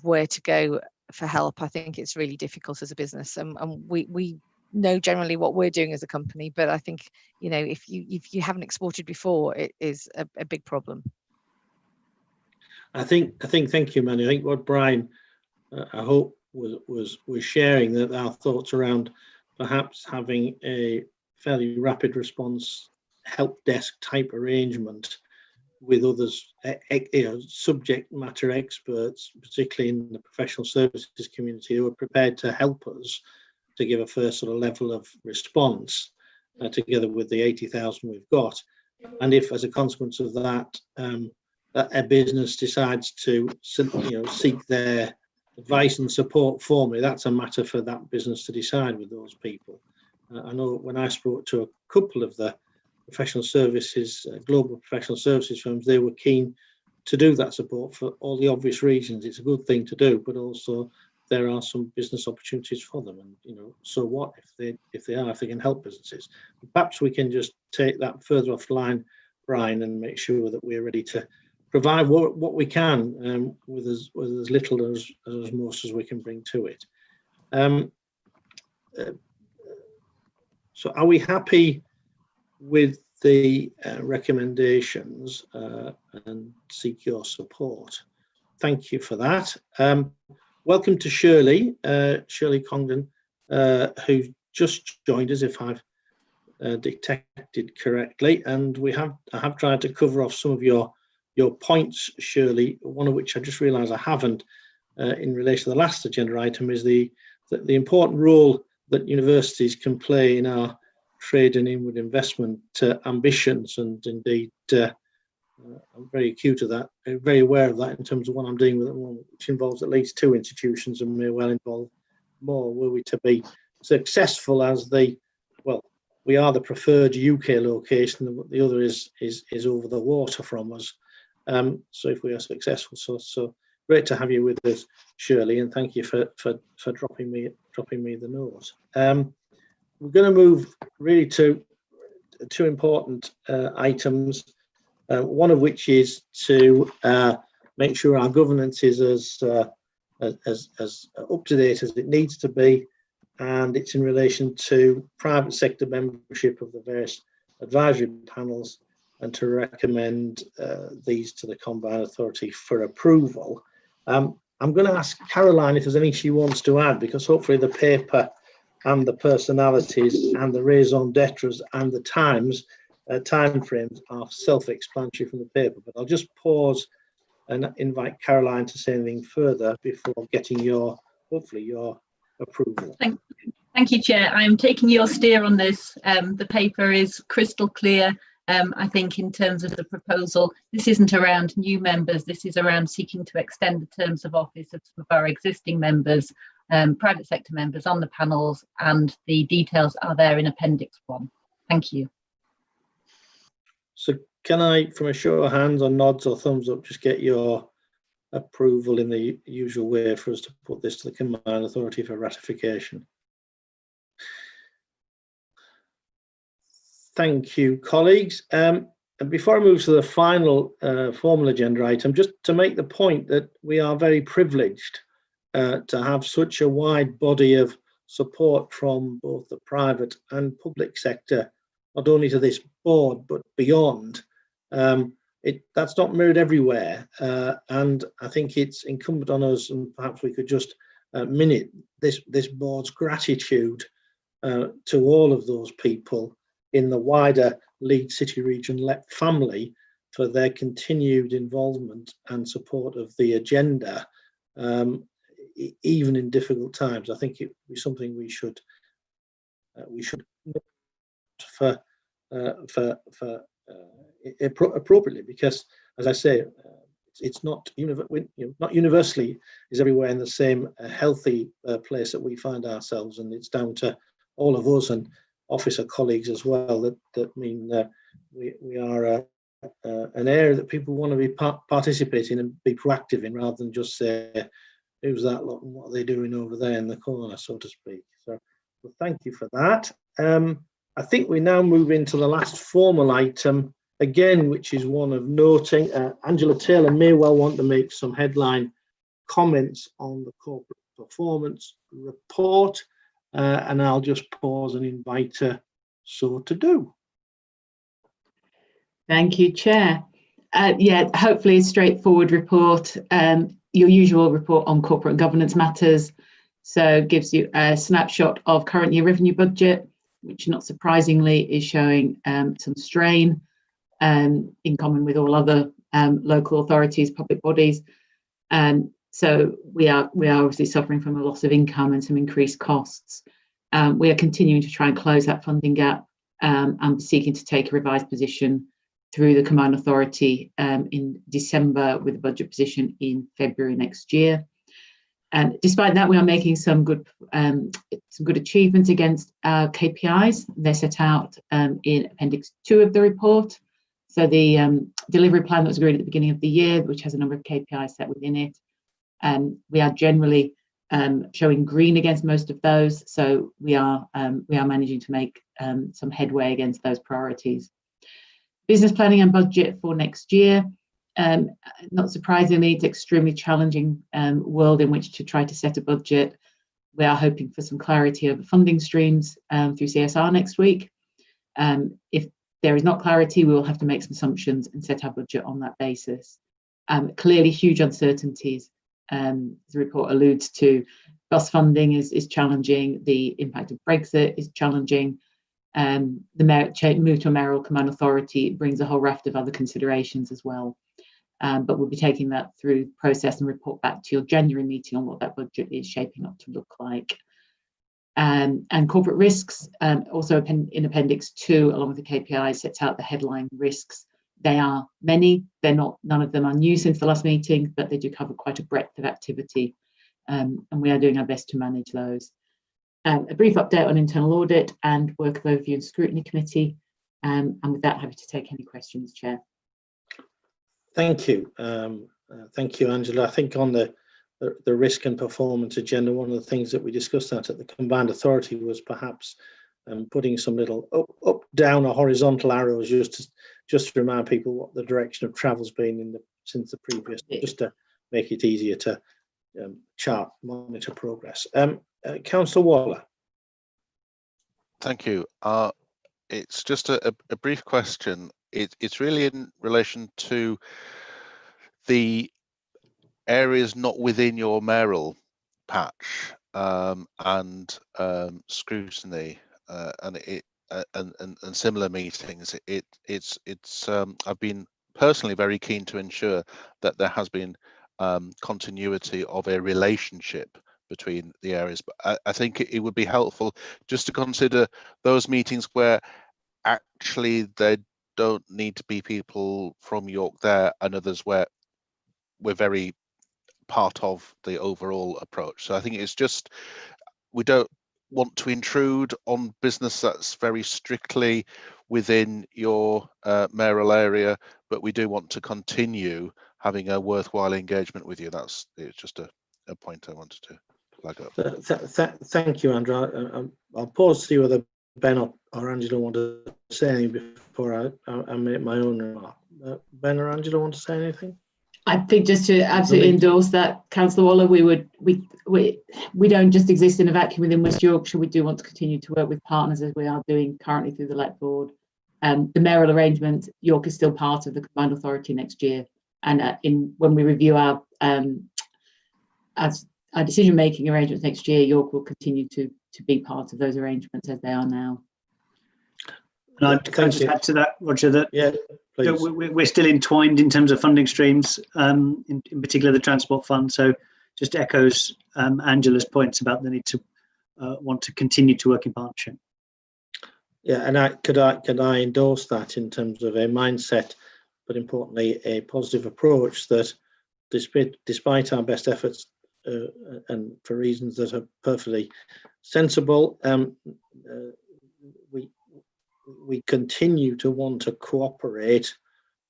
O: where to go for help, I think it's really difficult as a business, and we know generally what we're doing as a company, but I think, you know, if you haven't exported before, it is a big problem.
A: I think thank you, Manny. I think what Brian I hope was sharing that our thoughts around perhaps having a fairly rapid response help desk type arrangement with others, subject matter experts, particularly in the professional services community, who are prepared to help us to give a first sort of level of response, together with the 80,000 we've got. And if, as a consequence of that, a business decides to, seek their advice and support for me, that's a matter for that business to decide with those people. I know when I spoke to a couple of the professional services, global professional services firms, they were keen to do that support for all the obvious reasons. It's a good thing to do, but also there are some business opportunities for them. And so what if they can help businesses? Perhaps we can just take that further offline Brian and make sure that we're ready to provide what we can with as little as most as we can bring to it. So are we happy with the recommendations and seek your support? Thank you for that. Welcome to Shirley Congdon, who just joined us, if I've detected correctly, and I have tried to cover off some of your points, Shirley, one of which I just realised I haven't in relation to the last agenda item is the important role that universities can play in our trade and inward investment ambitions, and indeed I'm very acute of that, very aware of that in terms of what I'm dealing with at the moment, which involves at least 2 institutions and may well involve more, were we to be successful as we are the preferred UK location, the other is over the water from us. So if we are successful, so great to have you with us, Shirley, and thank you for dropping me the note. We're going to move really to 2 important items, one of which is to make sure our governance is as up to date as it needs to be, and it's in relation to private sector membership of the various advisory panels, and to recommend these to the Combined Authority for approval. I'm going to ask Caroline if there's anything she wants to add, because hopefully the paper and the personalities and the raison d'etres and the timeframes are self-explanatory from the paper. But I'll just pause and invite Caroline to say anything further before getting hopefully your approval.
T: Thank you, Chair. I'm taking your steer on this. The paper is crystal clear. I think in terms of the proposal, this isn't around new members, this is around seeking to extend the terms of office of some of our existing members, private sector members on the panels, and the details are there in Appendix 1. Thank you.
A: So can I, from a show of hands or nods or thumbs up, just get your approval in the usual way for us to put this to the Combined Authority for ratification? Thank you, colleagues. And before I move to the final formal agenda item, just to make the point that we are very privileged to have such a wide body of support from both the private and public sector, not only to this board, but beyond. That's not mirrored everywhere. And I think it's incumbent on us, and perhaps we could just minute this board's gratitude to all of those people in the wider Leeds City Region LEP family for their continued involvement and support of the agenda, even in difficult times. I think it would be something we should for appropriately, because, as I say, it's not universally is everywhere in the same healthy place that we find ourselves, and it's down to all of us and officer colleagues as well that mean we are an area that people want to be participating and be proactive in, rather than just say, who's that lot and what are they doing over there in the corner, so to speak. So well, thank you for that. I think we now move into the last formal item again, which is one of noting. Angela Taylor may well want to make some headline comments on the corporate performance report. And I'll just pause and invite her so to do.
U: Thank you, Chair. Yeah, hopefully a straightforward report, your usual report on corporate governance matters. So it gives you a snapshot of current year revenue budget, which not surprisingly is showing some strain in common with all other local authorities, public bodies. So we are obviously suffering from a loss of income and some increased costs. We are continuing to try and close that funding gap and seeking to take a revised position through the Combined Authority in December, with a budget position in February next year. And despite that, we are making some good achievements against our KPIs. They're set out in Appendix 2 of the report. So the delivery plan that was agreed at the beginning of the year, which has a number of KPIs set within it. We are generally showing green against most of those, so we are managing to make some headway against those priorities. Business planning and budget for next year. Not surprisingly, it's extremely challenging world in which to try to set a budget. We are hoping for some clarity over funding streams through CSR next week. If there is not clarity, we will have to make some assumptions and set our budget on that basis. Clearly, huge uncertainties. The report alludes to bus funding is challenging. The impact of Brexit is challenging. The move to a mayoral command authority brings a whole raft of other considerations as well. But we'll be taking that through process and report back to your January meeting on what that budget is shaping up to look like. And corporate risks, also in Appendix 2, along with the KPIs, sets out the headline risks. They are many. None of them are new since the last meeting, but they do cover quite a breadth of activity, and we are doing our best to manage those. A brief update on internal audit and work of overview and scrutiny committee. And with that, happy to take any questions, Chair.
A: Thank you. Thank you, Angela. I think on the risk and performance agenda, one of the things that we discussed at the combined authority was perhaps putting some little up, down, or horizontal arrows just to remind people what the direction of travel's been since the previous, just to make it easier to monitor progress. Councillor Waller.
L: Thank you. It's just a brief question. It's really in relation to the areas not within your mayoral patch and scrutiny and similar meetings. I've been personally very keen to ensure that there has been continuity of a relationship between the areas, but I think it would be helpful just to consider those meetings where actually there don't need to be people from York there, and others where we're very part of the overall approach. So I think it's just, we don't want to intrude on business that's very strictly within your mayoral area, but we do want to continue having a worthwhile engagement with you. It's just a point I wanted to flag up.
A: Thank you, Andrew. I'll pause to see whether Ben or Angela want to say anything before I make my own remark. Ben or Angela want to say anything?
U: I think just to absolutely endorse that, Councillor Waller, we don't just exist in a vacuum within West Yorkshire. We do want to continue to work with partners as we are doing currently through the LEP board. The mayoral arrangement, York is still part of the combined authority next year, and when we review our decision-making arrangements next year, York will continue to be part of those arrangements as they are now.
Q: And can I just add to that, Roger, that we're still entwined in terms of funding streams, in particular the Transport Fund. So just echoes Angela's points about the need to want to continue to work in partnership.
A: Yeah, and could I endorse that in terms of a mindset, but importantly a positive approach that despite our best efforts and for reasons that are perfectly sensible, we continue to want to cooperate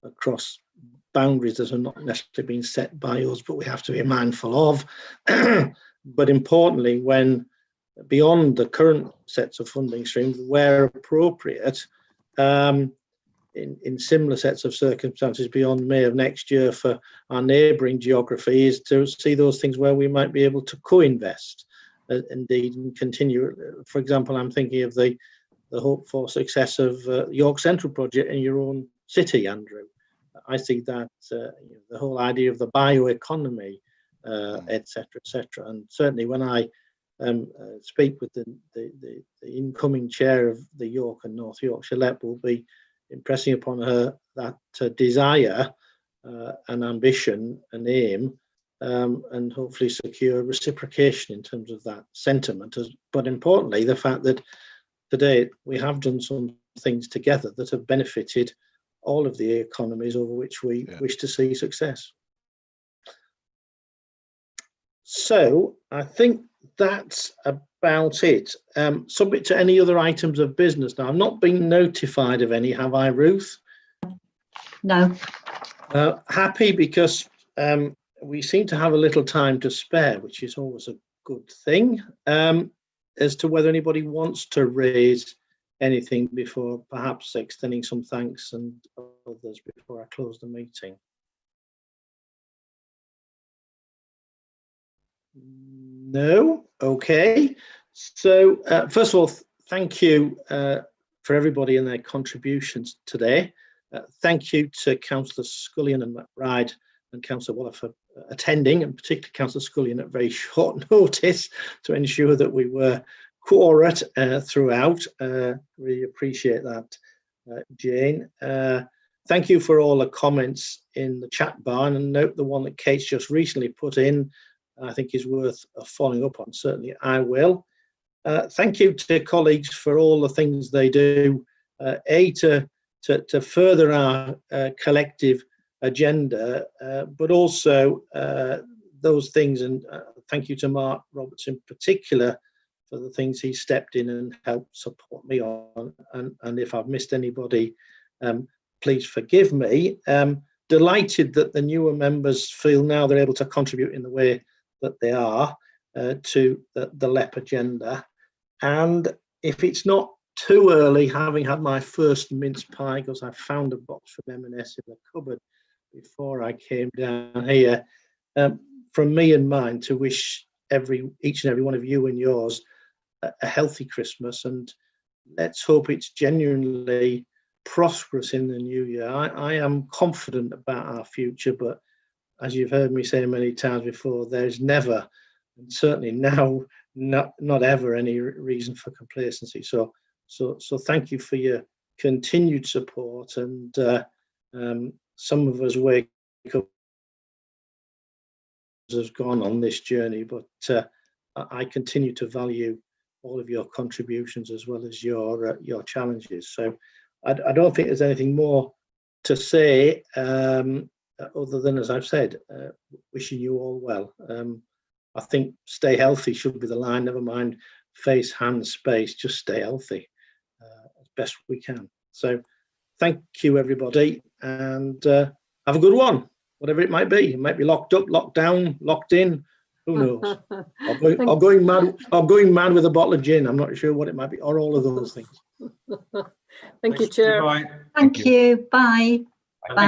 A: across boundaries that are not necessarily being set by us, but we have to be mindful of. But importantly, when beyond the current sets of funding streams, where appropriate, in similar sets of circumstances beyond May of next year for our neighbouring geography, is to see those things where we might be able to co-invest, indeed, and continue. For example, I'm thinking of the hope for success of York Central project in your own city, Andrew. I think that the whole idea of the bioeconomy, etc., and certainly when I speak with the incoming chair of the York and North Yorkshire LEP, will be impressing upon her that desire and ambition and aim, and hopefully secure reciprocation in terms of that sentiment. But importantly, the fact that today we have done some things together that have benefited all of the economies over which we wish to see success. So I think that's about it. Subject to any other items of business. Now, I've not been notified of any, have I, Ruth?
B: No.
A: Happy because we seem to have a little time to spare, which is always a good thing. As to whether anybody wants to raise anything before perhaps extending some thanks and others before I close the meeting? No? Okay. So first of all, thank you for everybody and their contributions today. Thank you to Councillor Scullion and McBride and Councillor Waller for attending, and particularly Councillor Scullion at very short notice to ensure that we were quorate throughout. Really appreciate that, Jane. Thank you for all the comments in the chat bar, and note the one that Kate's just recently put in, I think is worth following up on. Certainly I will. Thank you to colleagues for all the things they do, to further our collective agenda, but also those things, and thank you to Mark Roberts in particular for the things he stepped in and helped support me on, and if I've missed anybody, please forgive me. Delighted that the newer members feel now they're able to contribute in the way that they are to the LEP agenda, and if it's not too early, having had my first mince pie, because I found a box from M&S in the cupboard before I came down here, from me and mine to wish each and every one of you and yours a healthy Christmas, and let's hope it's genuinely prosperous in the new year. I am confident about our future, but as you've heard me say many times before, there's never, and certainly now, not ever, any reason for complacency. So thank you for your continued support, and some of us wake up has gone on this journey, but I continue to value all of your contributions as well as your challenges. So I don't think there's anything more to say other than, as I've said, wishing you all well. I think stay healthy should be the line, never mind face, hands, space, just stay healthy as best we can. So thank you, everybody, and have a good one, whatever it might be. It might be locked up, locked down, locked in, who knows? I'm going mad with a bottle of gin. I'm not sure what it might be, or all of those things.
K: Thank you, Chair.
B: Thank you. Bye.